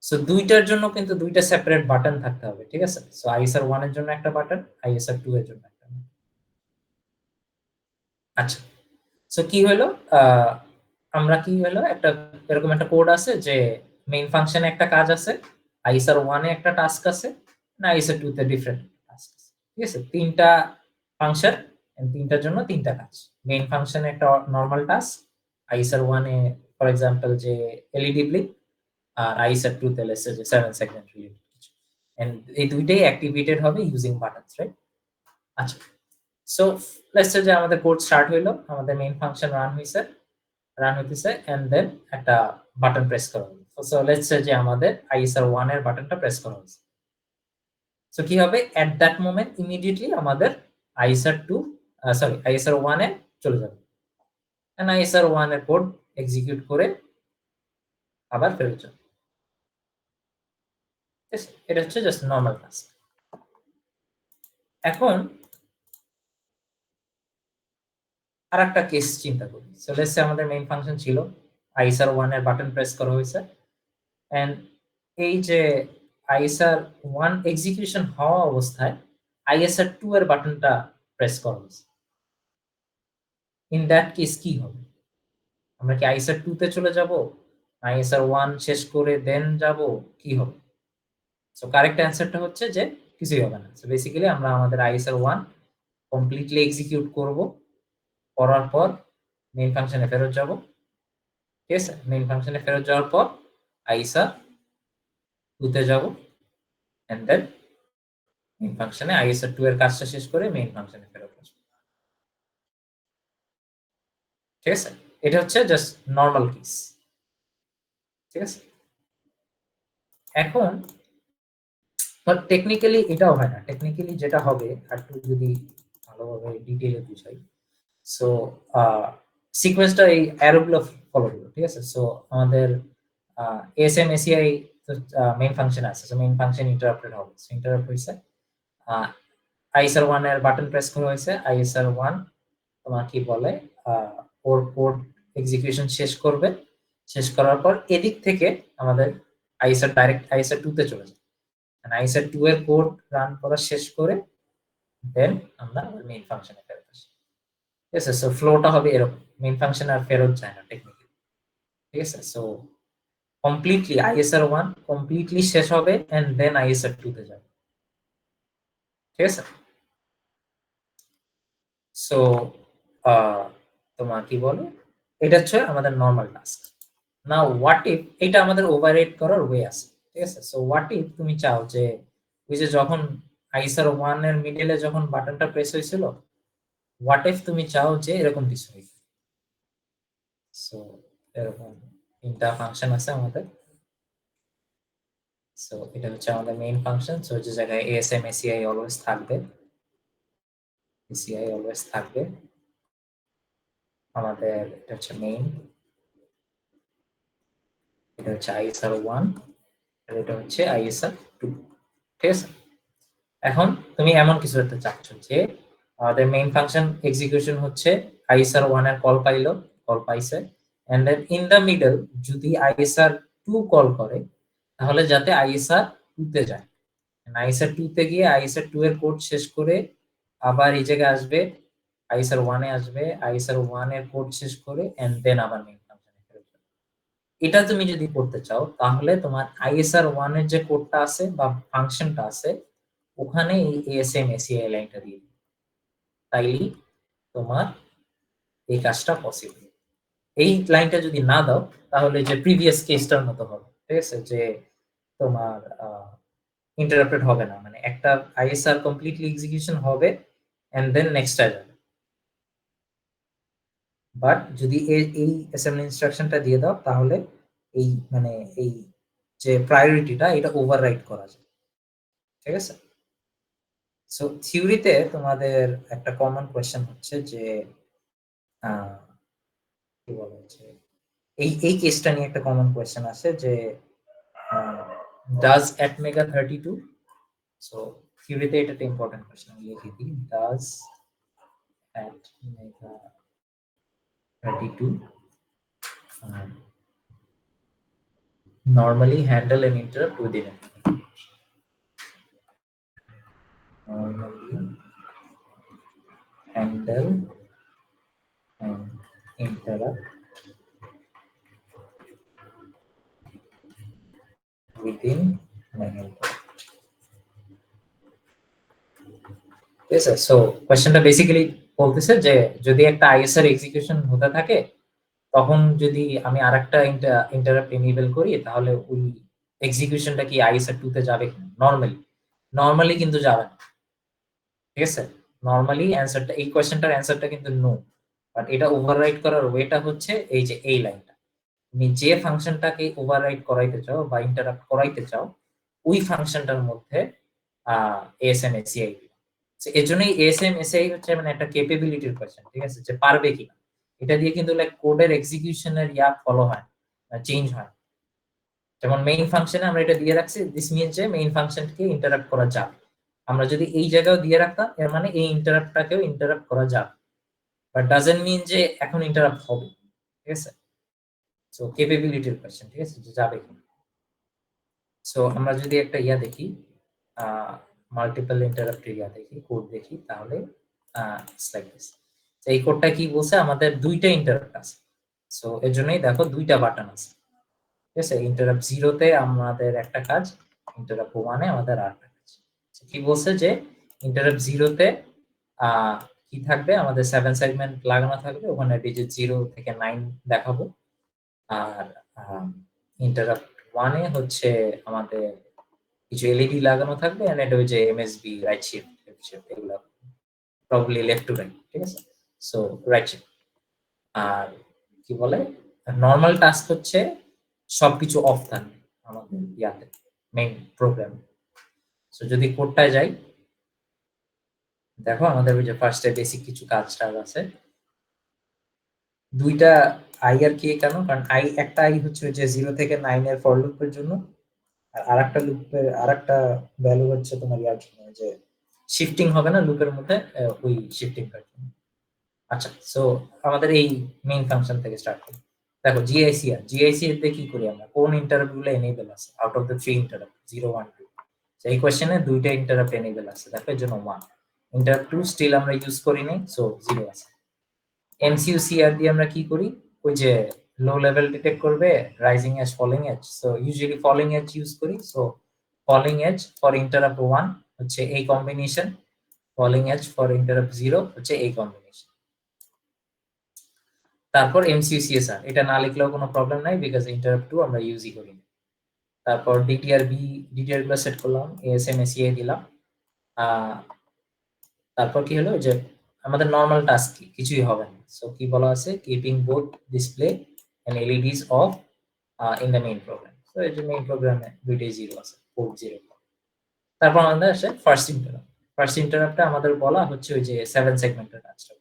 সো 2টার জন্য কিন্তু 2টা সেপারেট বাটন থাকতে হবে, ঠিক আছে? সো আইএসআর 1 এর জন্য একটা বাটন, আইএসআর 2 এর জন্য একটা। আচ্ছা, সো কি হলো? আমরা কি হলো একটা এরকম একটা কোড আছে যে মেইন ফাংশনে একটা কাজ আছে, আইএসআর 1 এ একটা টাস্ক আছে, না আইএসআর 2 তে ডিফারেন্ট টাস্ক আছে, ঠিক আছে? 3টা ফাংশন, 3টার জন্য 3টা কাজ। মেইন ফাংশনে একটা normal task, ISR 1 A for example যে এলইডি ব্লিঙ্ক, আর আইএসআর 2 তে লেটস সে যে 7 সেকেন্ড রিলেটেড কিছু। এন্ড এই দুইটাই অ্যাক্টিভেটেড হবে ইউজিং বাটনস, রাইট? আচ্ছা, সো লেটস সে যে আমাদের কোড স্টার্ট হইলো, আমাদের মেইন ফাংশন রান হইতেছে এন্ড দেন একটা বাটন প্রেস করা হলো। সো লেটস সে যে আমাদের আইএসআর 1 এর বাটনটা প্রেস করা হয়েছে। সো কি হবে? এট দ্যাট মোমেন্ট ইমিডিয়েটলি আমাদের আইএসআর 2 সরি আইএসআর 1 এ চলে যাবে, এন্ড আইএসআর 1 এর কোড এক্সিকিউট করে আবার ফেরত যাবে। এটা হচ্ছে জাস্ট নরমাল টাস্ক। এখন আরেকটা কেস চিন্তা করি। সো লেটস সে আমাদের মেইন ফাংশন ছিল, আইএসআর 1 এর বাটন প্রেস করা হয়েছে এন্ড এই যে আইএসআর 1 এক্সিকিউশন হওয়া অবস্থায় আইএসআর 2 এর বাটনটা প্রেস করা হয়েছে। ইন দ্যাট কেস কি হবে? আমরা কি আইএসআর 2 তে চলে যাব, আইএসআর 1 শেষ করে দেন যাব, কি হবে? সো কারেক্ট অ্যান্সারটা হচ্ছে যে কিছুই হবে না। সো বেসিক্যালি আমরা আমাদের আইএসআর 1 কমপ্লিটলি এক্সিকিউট করব, করার পর মেইন ফাংশনে ফেরত যাব, ঠিক আছে? মেইন ফাংশনে ফেরত যাওয়ার পর আইএসআর 2 তে যাব এন্ড দেন মেইন ফাংশনে আইএসআর 2 এর কাজটা শেষ করে মেইন ফাংশনে ফেরত আসবো, ঠিক আছে? এটা হচ্ছে জাস্ট নরমাল কেস, ঠিক আছে? এখন বাট টেকনিক্যালি এটাও হয় না। টেকনিক্যালি যেটা হবে, আর একটু যদি ভালোভাবে ডিটেইলে বুঝাই, সো সিকোয়েন্সটা এই অ্যারোগুলো ফলো করবে, ঠিক আছে? সো আমাদের এসএম এসিআই মেইন ফাংশন আছে, সো মেইন ফাংশন ইন্টারাপ্টেড হবে। সো ইন্টারাপ্ট হইছে, আইএসআর 1 এর বাটন প্রেস করা হয়েছে, আইএসআর 1 তোমার কি বলে ওর কোড এক্সিকিউশন শেষ করবে, শেষ করার পর এদিক থেকে আমাদের আইএসআর ডাইরেক্ট আইএসআর 2 তে চলে যায়, আইএসআর 2 এর কোড রান করা শেষ করে দেন আমরা মেইন ফাংশনে ফেরত আসি, ঠিক আছে? সো ফ্লোটা হবে এরকম, মেইন ফাংশন আর ফেরত যায় না টেকনিক্যালি, ঠিক আছে? সো কমপ্লিটলি আইএসআর 1 কমপ্লিটলি শেষ হবে এন্ড দেন আইএসআর 2 তে যাবে, ঠিক আছে? সো তোমার কি বলে, এটা হচ্ছে আমাদের normal task. Now what if এটা আমাদের ওভাররাইড করার ওয়ে আছে, ঠিক আছে? সো হোয়াট ইফ তুমি চাও যে ওই যে যখন আইএসআর 1 এর মিডলে যখন বাটনটা প্রেস হয়েছিল, হোয়াট ইফ তুমি চাও যে এরকম কিছু হয়। সো এরকম 3টা ফাংশন আছে আমাদের। সো এটা হচ্ছে আমাদের মেইন ফাংশন। সো যে জায়গায় এএসএম এসিআই অলওয়েজ থাকবে, এসিআই অলওয়েজ থাকবে আমাদের। এটা হচ্ছে মেইন, এটা হচ্ছে আইএসআর 1 আর এটা হচ্ছে আইএসআর 2, ঠিক আছে? এখন তুমি এমন কিছু একটা চাচ্ছ যে আমাদের মেইন ফাংশন এক্সিকিউশন হচ্ছে, আইএসআর 1 এর কল পাইছে and then in the middle যদি আইএসআর 2 কল করে তাহলে যাতে আইএসআর 2 তে যায়, আইএসআর 2 তে গিয়ে আইএসআর 2 এর কোড শেষ করে আবার এই জায়গায় আসবে, আইএসআর 1 এ আসবে, আইএসআর 1 এর কোড শেষ করে এন্ড দেন আবার মেইন ফাংশনে ফেরত যাবে। এটা তুমি যদি করতে চাও তাহলে তোমার আইএসআর 1 এর যে কোডটা আছে বা ফাংশনটা আছে ওখানে এই এএসএম এসিআই লাইনটা দিয়ে দিবে, তাইলেই তোমার এই কাজটা পসিবল। এই লাইনটা যদি না দাও তাহলে যে প্রিভিয়াস কেসটার মতো হবে, ঠিক আছে, যে তোমার ইন্টারাপ্টেড হবে না, মানে একটা আইএসআর কমপ্লিটলি এক্সিকিউশন হবে এন্ড দেন নেক্সট যাবে। বাট যদি এই অ্যাসেম্বলি ইনস্ট্রাকশনটা দিয়ে দাও তাহলে এই মানে এই যে প্রায়োরিটিটা এটা ওভাররাইড করা যায়, ঠিক আছে। সো থিওরিতে তোমাদের একটা কমন কোয়েশ্চেন হচ্ছে যে কি বলা হচ্ছে, এই কেসটা নিয়ে একটা কমন কোয়েশ্চেন আছে যে ডাজ অ্যাট মেগা 32, সো থিওরিতে এটা একটা ইম্পর্টেন্ট কোয়েশ্চেন, আমি লিখে দিই, does at mega 32 normally handle an interrupt within it. Normally handle an interrupt within manual code. ঠিক আছে, সো কোয়েশ্চেনটা বেসিক্যালি বলতেছে যে যদি একটা আইএসআর এক্সিকিউশন হতে থাকে তখন যদি আমি আরেকটা ইন্টারাপ্ট এনেবল করি তাহলে ওই এক্সিকিউশনটা কি আইএসআর 2 তে যাবে কিনা। নরমালি কিন্তু যাবে না, ঠিক আছে। নরমালি অ্যানসারটা, এই কোয়েশ্চেনটার অ্যানসারটা কিন্তু নো, বাট এটা ওভাররাইড করার ওয়েটা হচ্ছে এই যে এই লাইনটা। তুমি যে ফাংশনটাকে ওভাররাইড করাইতে চাও বা ইন্টারাপ্ট করাইতে চাও ওই ফাংশনটার মধ্যে এএসএম এসিআই, এর জন্যই এএসএম এসিআই হচ্ছে মানে একটা ক্যাপাবিলিটির কোয়েশ্চেন, ঠিক আছে, যে পারবে কিনা। এটা দিয়ে কিন্তু লাইক কোডের এক্সিকিউশনের ফলো হয়, চেঞ্জ হয়। যেমন মেইন ফাংশনে আমরা এটা দিয়ে রাখছি, দিস মিনস যে মেইন ফাংশনকে ইন্টারাপ্ট করা যাবে। আমরা যদি এই জায়গায় দিয়ে রাখতাম এর মানে এই ইন্টারাপ্টটাকেও ইন্টারাপ্ট করা যাবে, বাট ডাজন্ট মিন যে এখন ইন্টারাপ্ট হবে, ঠিক আছে। সো ক্যাপাবিলিটির কোয়েশ্চেন, ঠিক আছে, যে যাবে কিনা। সো আমরা যদি একটা দেখি, মাল্টিপল ইন্টারাপ্ট দেখি, কোড দেখি, তাহলে ইটস লাইক দিস। এই কোডটা কি বলছে, আমাদের দুইটা ইন্টারাপ্ট আছে, সো এর জন্যই দেখো দুইটা বাটন আছে, ঠিক আছে। ইন্টারাপ্ট 0 তে আমাদের একটা কাজ, ইন্টারাপ্ট 1 এ আমাদের আরেকটা কাজ। কি বলছে যে ইন্টারাপ্ট 0 তে কি থাকবে, আমাদের 7 সেগমেন্ট লাগানো থাকবে, ওখানে ডিজিট 0 থেকে 9 দেখাবো। আর ইন্টারাপ্ট 1 এ হচ্ছে আমাদের কিছু এলইডি লাগানো থাকবে, এন্ড এটা হচ্ছে MSB, right shift, left shift, এগুলো প্রবাবলি লেফট টু রাইট, ঠিক আছে। So right shift. আর কি বলে, নরমাল টাস্ক হচ্ছে সবকিছু অফ থাকবে আমাদের মেইন প্রোগ্রাম। সো যদি কোডটায় যাই, দেখো আমাদের ওই যে ফার্স্টে বেসিক কিছু কাজ আছে, দুইটা আই আর কে কেন, কারণ একটা আই হচ্ছে যে 0 থেকে 9 এর ফর লুপের জন্য, আর আরেকটা লুপের আরেকটা ভ্যালু হচ্ছে তোমার জন্য, যে শিফটিং হবে না লুপের মধ্যে, ওই শিফটিংটার জন্য। আচ্ছা, সো আমাদের এই মেইন ফাংশন থেকে স্টার্ট করি। দেখো জিআইসিআর তে কি করি আমরা, কোন ইন্টারাপ্ট গুলো এনেবল আছে আউট অফ দ্য 3 ইন্টারাপ্ট 0 1 2। এই কোশ্চেনে দুইটা ইন্টারাপ্ট এনেবল আছে, দেখো এর জন্য 1। ইন্টারাপ্ট 2 স্টিল আমরা ইউজ করি নাই, সো 0 আছে। এমসিইউ সিআর দিয়ে আমরা কি করি, ওই যে লো লেভেল ডিটেক্ট করবে, rising edge, falling edge, so usually falling edge use করি। So falling edge for interrupt 1 হচ্ছে এই combination, falling edge for interrupt 0 হচ্ছে এই কম্বিনেশন। তারপর এমসিইউ সিএসআর, এটা না লিখলেও কোনো প্রবলেম নাই, বিকজ ইন্টারাপ্ট 2 আমরা ইউজই করি না। তারপর ডিটিআর গুলো সেট করলাম, এএসএম এসিআই দিলাম। তারপর কি হলো, যে আমাদের নরমাল টাস্ক কিছুই হবে না। সো কি বলা আছে, keeping both display and LEDs off in the main program. So এই যে মেইন প্রোগ্রামে দুইটাই 0 আছে, পোর্ট 0। তারপর আমাদের আসে ফার্স্ট ইন্টারাপ্টে আমাদের বলা হচ্ছে ওই যে 7 সেগমেন্টের কাজটা।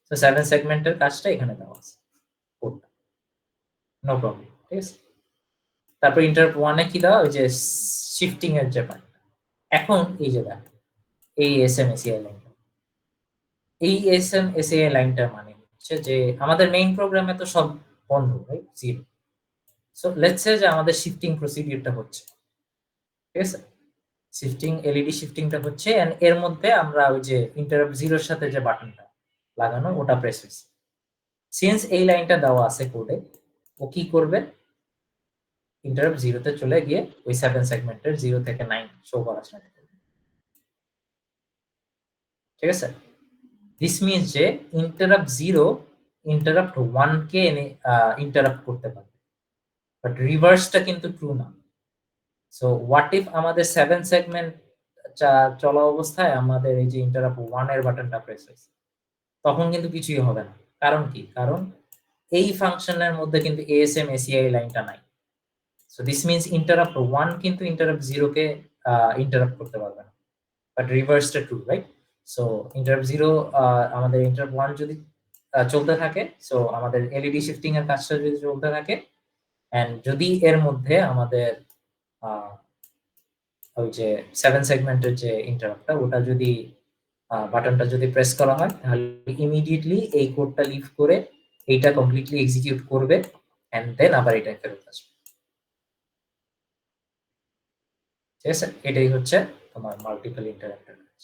তো 7 সেগমেন্টের কাজটা এখানে দেওয়া আছে, কোডটা নো প্রবলেম, ঠিক আছে। তারপর ইন্টারাপ্ট 1 এ কি দেওয়া, ওই যে শিফটিং এর যে পার্ট। এখন এই যে দেখো এই এসএমএসিআই লাইন, এই এসএমএসিআই লাইনটার মানে হচ্ছে যে আমাদের মেইন প্রোগ্রামে তো সব বন্ধ, রাইট, 0। সো লেটস সে যে আমাদের শিফটিং প্রসিডিউরটা হচ্ছে, ঠিক আছে। শিফটিং এলইডি শিফটিংটা হচ্ছে and এর মধ্যে আমরা ওই যে ইন্টারাপ্ট জিরোর সাথে যে বাটনটা লাগানো ওটা প্রেস হয়েছে। সিন্স এই লাইনটা দেওয়া আছে কোডে, ও কি করবে, ইন্টারাপ্ট জিরোতে চলে গিয়ে ওই 7 সেগমেন্টের 0 থেকে 9 শো করা স্টার্ট করবে। ঠিক আছে, দিস মিনস যে ইন্টারাপ্ট জিরো ইন্টারাপ্ট 1 কে ইন্টারাপ্ট করতে পারবে, বাট রিভার্সটা কিন্তু ট্রু না। সো হোয়াট ইফ আমাদের 7 সেগমেন্ট চলা অবস্থায় আমাদের এই যে ইন্টারাপ্ট 1 এর বাটনটা প্রেস হয়েছে, তখন কিন্তু কিছুই হবে না। কারণ কি? কারণ এই ফাংশনের মধ্যে কিন্তু এএসএম এসিআই লাইনটা নাই। সো দিস মিনস ইন্টারাপ্ট 1 কিন্তু ইন্টারাপ্ট 0 কে ইন্টারাপ্ট করতে পারবে না, বাট রিভার্সটা ট্রু, রাইট? সো ইন্টারাপ্ট 0 আমাদের ইন্টারাপ্ট 1 যদি চলতে থাকে, সো আমাদের এলইডি শিফটিং এর কাজটা যদি চলতে থাকে, এন্ড যদি এর মধ্যে আমাদের ওই যে 7 সেগমেন্টের যে ইন্টারাপ্টটা ওটা যদি বাটনটা যদি প্রেস করা হয়, তাহলে ইমিডিয়েটলি এই কোডটা লিভ করে এইটা কমপ্লিটলি এক্সিকিউট করবে এন্ড দেন আবার এটা ফেরত আসবে। ঠিক আছে, এটাই হচ্ছে তোমার মাল্টিপল ইন্টারাপ্টের কাজ।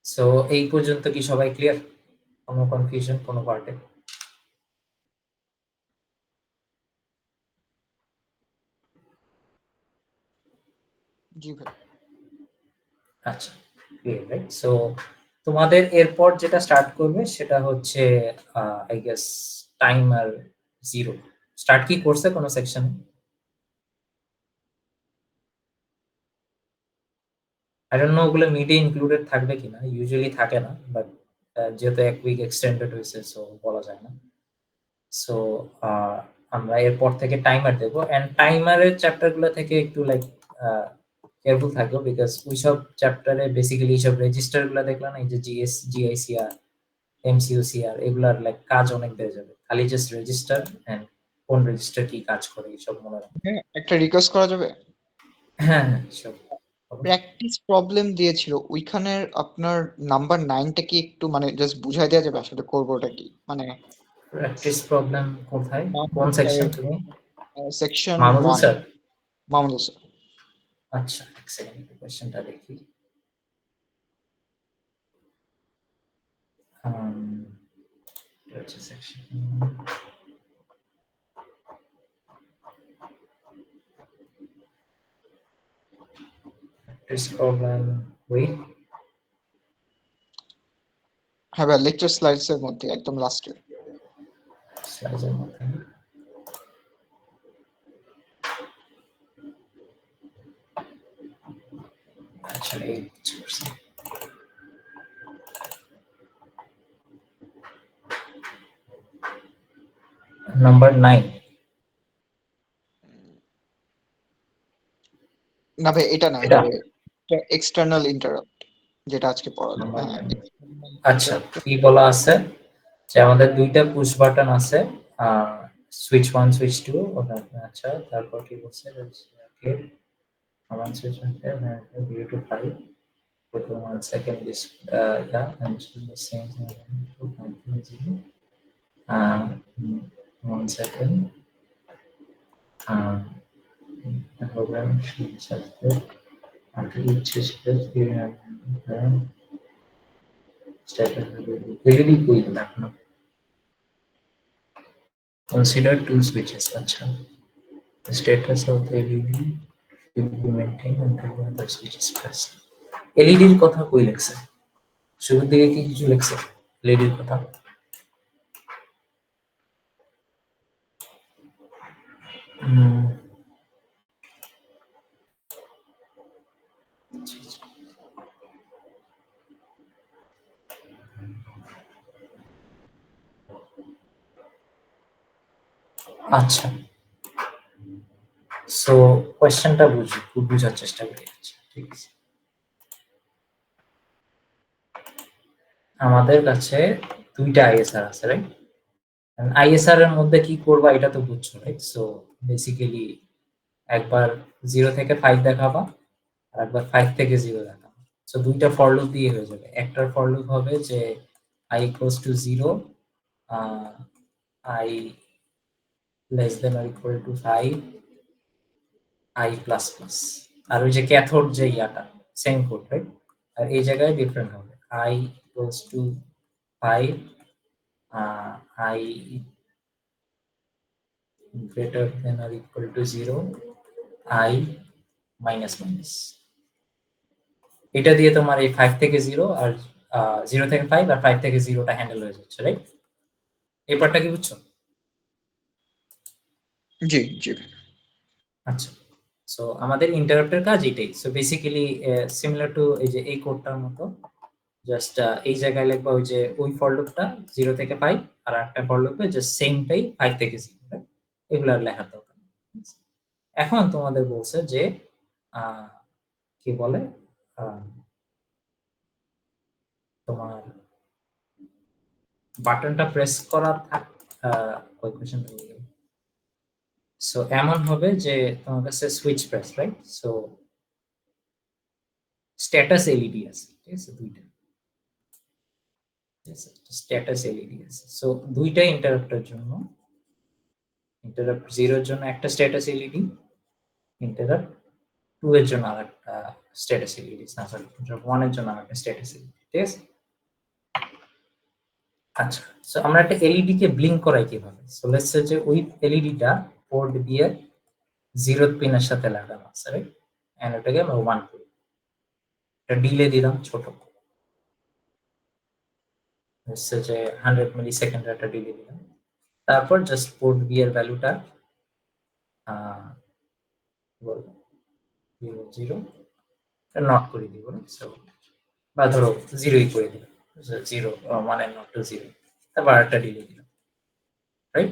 সো এই পর্যন্ত কি সবাই ক্লিয়ার? কোনো কনফিউশন কোনো পার্টে? জি ভাই। আচ্ছা, ক্লিয়ার, রাইট? সো তোমাদের এরপর যেটা স্টার্ট করবে সেটা হচ্ছে আই গেস টাইমার 0 স্টার্ট কি করছে কোন সেকশন? আই ডোন্ট নো ওগুলো মিডে ইনক্লুডেড থাকবে কিনা, ইউজুয়ালি থাকে না, বাট যেহেতু এক উইক এক্সটেন্ডেড হয়েছে সো বলা যায় না। সো আমরা এরপর থেকে টাইমার দেবো, এন্ড টাইমারের চ্যাপ্টার গুলো থেকে একটু লাইক কেয়ারফুল থাকবো, বিকজ ওইসব চ্যাপ্টারে বেসিক্যালি এইসব রেজিস্টার গুলো দেখলাম না, এই যে জিএস জিআইসিআর এমসিউসিআর এগুলার লাইক কাজ অনেক বেড়ে যাবে, খালি জাস্ট রেজিস্টার এন্ড কোন রেজিস্টার কি কাজ করে এইসব মনে রাখবে। হ্যাঁ, একটা রিকোয়েস্ট করা যাবে? হ্যাঁ হ্যাঁ সব প্র্যাকটিস প্রবলেম দিয়েছিল ওইখানের আপনার নাম্বার 9টা কি একটু মানে জাস্ট বুঝাই দেওয়া যাবে আসলে করবোটা কি মানে প্র্যাকটিস প্রবলেম কোথায়, কোন সেকশন তুমি? Section Mahmudul 1 sir? Mamunul sir. আচ্ছা এক সেকেন্ড কোশ্চেনটা দেখি। সেকশন প্র্যাকটিস প্রবলেম ওয়েট হ্যাঁ ভাই, লেকচার স্লাইডস এর মধ্যে একদম লাস্টে। স্লাইডের মধ্যে আচ্ছা এই নাম্বার 9 না ভাই এটা না, এটা এক্সটার্নাল ইন্টারাপ্ট যেটা আজকে পড়ালো। নাম্বার হ্যাঁ 9 আচ্ছা কি বলা আছে যে আমাদের দুইটা পুশ বাটন আছে, সুইচ 1 সুইচ 2 ওটা। আচ্ছা তারপর কি বলছে, ওকে আমার switch 1 0 to 5 for 1 second this yeah and the same 2.0 1 second the program should set it after each step you have status really cool now. Consider two switches. Acha. The status of the LED will be maintained until the switch is pressed. LED এর কথা কই লেখছে? শুরুর দিকে কি কিছু লেখছে LED এর কথা? আচ্ছা সো কোয়েশ্চেনটা বুঝার চেষ্টা করি। ঠিক আছে, আমাদের কাছে দুইটা আইএসআর আছে, রাইট? আইএসআর এর মধ্যে কি করবা এটা তো বুঝছো, রাইট? সো বেসিক্যালি একবার 0 থেকে 5 দেখাবা আর একবার 5 থেকে 0 দেখাবা। সো দুইটা ফর লুপ দিয়ে হয়ে যাবে। একটার ফর লুপ হবে যে i equals to 0 i less than or equal to 5 i plus plus. আর ওই যে ক্যাথোড যে ইয়াটা সেম কোড, রাইট? আর এই জায়গায় ডিফারেন্ট হবে, I equals to 5, I greater than or equal to 0, I minus minus. এটা দিয়ে তোমার এই 5 থেকে 0 আর 0 থেকে 5 আর 5 থেকে 0টা হ্যান্ডেল হয়ে যাচ্ছে, রাইট? এই পার্টটা কি বুঝছো? জি জি। আচ্ছা, সো আমাদের ইন্টারাপ্টের কাজ এটাই। সো বেসিক্যালি সিমিলার টু এই যে এই কোডটার মতো, জাস্ট এই জায়গায় লিখবা ওই যে ওই ফর লুপটা 0 থেকে 5 আর একটা ফর লুপে জাস্ট সেমটাই 5 থেকে 0, এগুলো আর লেখার দরকার নেই। এখন তোমাদের বলছে যে কি বলে তোমার বাটনটা প্রেস করা ওই কোশ্চেনটা বলি। সো এমন হবে যে তোমার কাছে switch press, right? So status LED আছে, ঠিক আছে, দুইটা স্ট্যাটাস এলইডি আছে। সো দুইটা ইন্টারাপ্টের জন্য, ইন্টারাপ্ট 0 এর জন্য একটা স্ট্যাটাস এলইডি, ইন্টারাপ্ট 2 এর জন্য আরেকটা স্ট্যাটাস এলইডি, না সরি ইন্টারাপ্ট 1 এর জন্য আরেকটা স্ট্যাটাস এলইডি, ঠিক আছে? আচ্ছা, সো আমরা একটা এলইডি কে ব্লিঙ্ক করাই কিভাবে? সো লেটস সে যে ওই এলইডিটা পোর্ট দিয়ে 0th পিনের সাথে লাগানো আছে, রাইট? এন্ড ওটাকে আমরা 1 করি, এটা ডিলে দিলাম ছোট, লেটস সে যে 100 মিলি সেকেন্ড একটা ডিলে দিলাম। তারপর জাস্ট পোর্ট বি এর ভ্যালুটা বলবো 0 নট করে দিব, সো বা ধরো 0ই করে দিলাম, 0 1 নট টু 0, তারপর একটা ডিলে দিলাম, রাইট?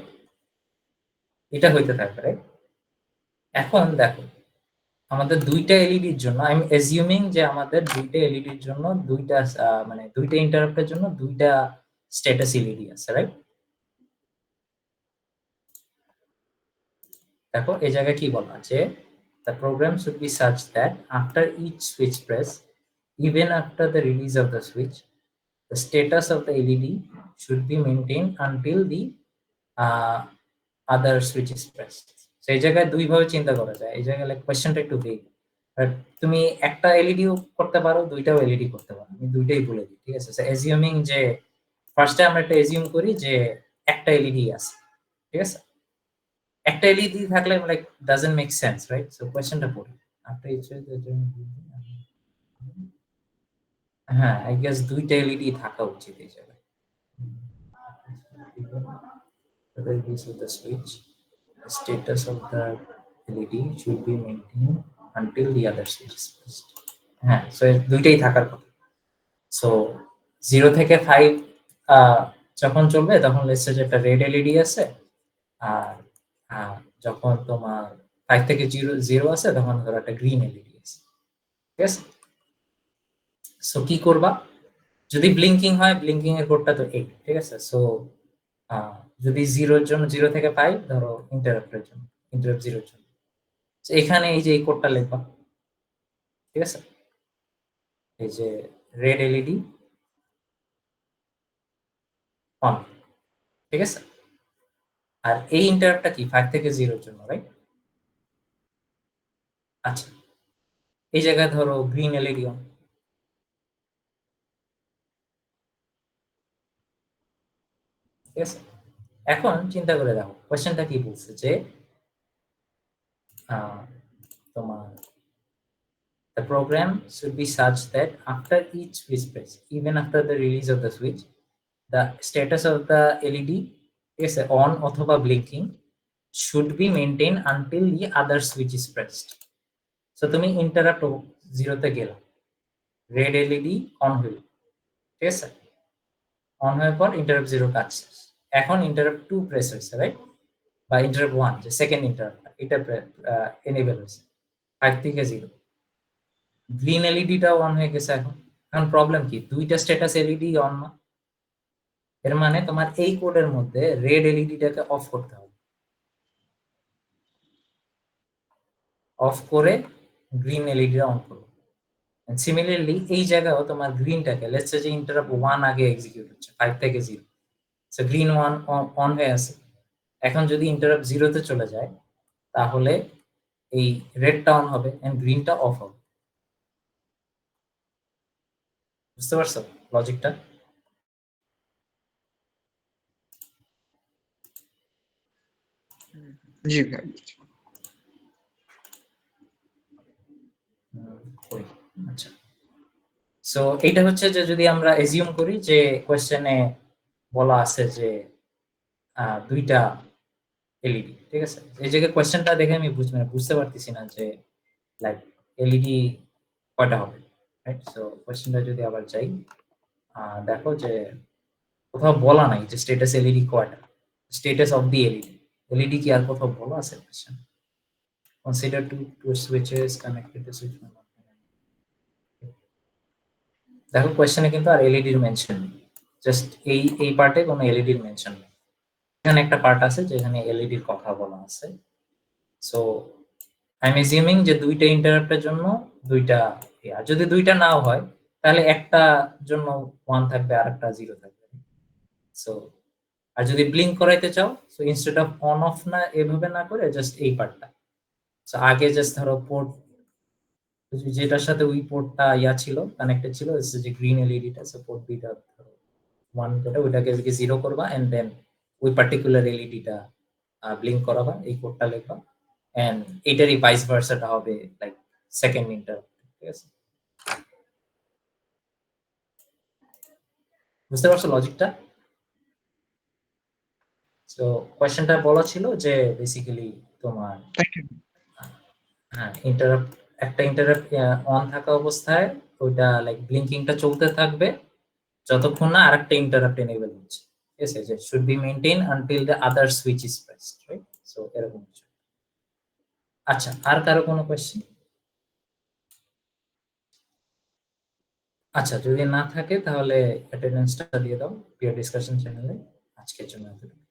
এটা হইতে থাকবে, রাইট? এখন দেখো আমাদের দুইটা এলইডির জন্য, আই এম অ্যাজিউমিং যে আমাদের দুইটা এলইডির জন্য দুইটা মানে দুইটা ইন্টারাপ্টের জন্য দুইটা স্ট্যাটাস এলইডি আছে, রাইট? দেখো এই জায়গায় কি বলা আছে, the program should be such that after each switch press, even after the release of the switch, the status of the LED should be maintained until the uh, other switch is pressed. So এই জায়গায় দুই ভাবে চিন্তা করা যায়, এই জায়গায় কোয়েশ্চেনটা একটু ভেগ। তুমি একটা এলইডিও করতে পারো, দুইটাও এলইডি করতে পারো, আমি দুইটাই বলে দিই, ঠিক আছে? সো অ্যাজিউমিং যে ফার্স্টে আমরা একটা অ্যাজিউম করি যে একটা এলইডি আছে, ঠিক আছে? একটা এলইডি থাকলে like doesn't make sense, right? So কোয়েশ্চেনটা পড়ি আফটার ইচ, হ্যাঁ আই গেস দুইটা এলইডি থাকা উচিত এই জায়গায়। Release of the switch, the status of the LED should be maintained until the other switch is pressed. হ্যাঁ, সো দুইটাই থাকার কথা। সো 0 থেকে 5 যখন চলবে তখন লেটস সে যে একটা রেড এলইডি আছে, আর যখন তোমার 5 থেকে 0 আছে তখন ধরো একটা গ্রিন এলইডি আছে, ঠিক আছে? সো কি করবা, যদি ব্লিঙ্কিং হয় ব্লিঙ্কিং এর কোডটা তো 8, ঠিক আছে? সো যদি 0 এর জন্য 0 থেকে 5 ধরো ইন্টারাপ্টের জন্য, ইন্টারাপ্ট 0 এর জন্য এখানে এই যে এই কোডটা লিখবা, ঠিক আছে? এই যে রেড এলইডি অন, ঠিক আছে? আর এই ইন্টারাপ্টটা কি 5 থেকে 0 এর জন্য, রাইট? আচ্ছা, এই জায়গায় ধরো গ্রিন এলইডি অন, ঠিক আছে? এখন চিন্তা করে দেখো কোশ্চেনটা কি বলছে যে তোমার the program should be such that after each switch press, even after the release of the switch, the status of the LED is on অথবা blinking should be maintained until the other switch is pressed. So তুমি interrupt 0 তে গেলা, red LED on হইল, ঠিক আছে? On হওয়ার পর interrupt 0 কাজ শেষ। এখন ইন্টারাপ্ট 2 প্রেস হয়েছে, রাইট? বা ইন্টারাপ্ট 1 যে সেকেন্ড ইন্টারাপ্ট এটা এনেবল হয়েছে 5 থেকে 0, গ্রিন এলইডিটাও অন হয়ে গেছে। এখন এখন প্রবলেম কি, দুইটা স্ট্যাটাস এলইডি অন না, এর মানে তোমার এই কোডের মধ্যে রেড এলইডিটাকে অফ করতে হবে, অফ করে গ্রিন এলইডিটা অন করো। সিমিলারলি এই জায়গায়ও তোমার গ্রিনটাকে লেটস সে যে ইন্টারাপ্ট 1 আগে এক্সিকিউট হচ্ছে 5 থেকে 0, সো গ্রিন 1 অন হয়ে আছে। এখন যদি ইন্টারাপ্ট 0 তে চলে যায় তাহলে এই রেডটা অন হবে এন্ড গ্রিনটা অফ হবে। বুঝতে পারছো লজিকটা? জি ভাই। কই? আচ্ছা, সো এটা হচ্ছে যে যদি আমরা এজিউম করি যে কোয়েশ্চেনে বলা আছে যে দুইটা এলইডি, ঠিক আছে? এই জায়গায় কোয়েশ্চেনটা দেখে আমি বুঝতে পারতেছি না যে লাইক এলইডি কয়টা হবে, রাইট? সো কোয়েশ্চেনটা যদি আবার চাই, দেখো যে কোথাও বলা নাই যে স্ট্যাটাস এলইডি কয়টা, status of the LED, LED কি আর কোথাও বলা আছে question? Consider to switches connected to switch. দেখো কোয়েশ্চেনে কিন্তু আর এলইডির মেনশন নেই, জাস্ট এই পার্টে কোনো এলইডির মেনশন নেই। এখানে একটা পার্ট আছে যেখানে এলইডির কথা বলা আছে। সো আই এম এজিউমিং যে দুইটা ইন্টারাপ্টের জন্য দুইটা, আর যদি দুইটা নাও হয় তাহলে একটা জন্য 1 থাকবে আর একটা 0 থাকবে। সো আর যদি ব্লিঙ্ক করাইতে চাও, so instead of on of না এভাবে না করে জাস্ট এই পার্টটা, সো আগে জাস্ট ধরো পোর্ট যেটার সাথে ওই পোর্টটা ছিল কানেক্টেড ছিল, যে গ্রিন এলইডিটা, সো পোর্ট বিটা ধরো 1 করে ওইটাকে 0 করবা এন্ড দেন ওই পার্টিকুলার এলইডিটা ব্লিঙ্ক করাবা, এই কোডটা লিখবা এন্ড এটারই ভাইস ভার্সাটা হবে লাইক সেকেন্ড ইন্টারাপ্ট, ঠিক আছে? বুঝতে পারছো লজিকটা? সো কোয়েশ্চেনটা বলা ছিল যে বেসিক্যালি তোমার হ্যাঁ ইন্টারাপ্ট, একটা ইন্টারাপ্ট অন থাকা অবস্থায় ওইটা লাইক ব্লিঙ্কিংটা চলতে থাকবে যতক্ষণ না আরেকটা ইন্টারাপ্ট এনেবল হচ্ছে, ঠিক আছে? যে should be maintain until the other switch is pressed, right? So এরকম কিছু। আচ্ছা, আর কারো কোনো কোয়েশ্চেন? আচ্ছা, যদি না থাকে তাহলে অ্যাটেন্ডেন্সটা দিয়ে দাও পিয়ার ডিসকাশন চ্যানেলে। আজকের জন্য এতটুকু।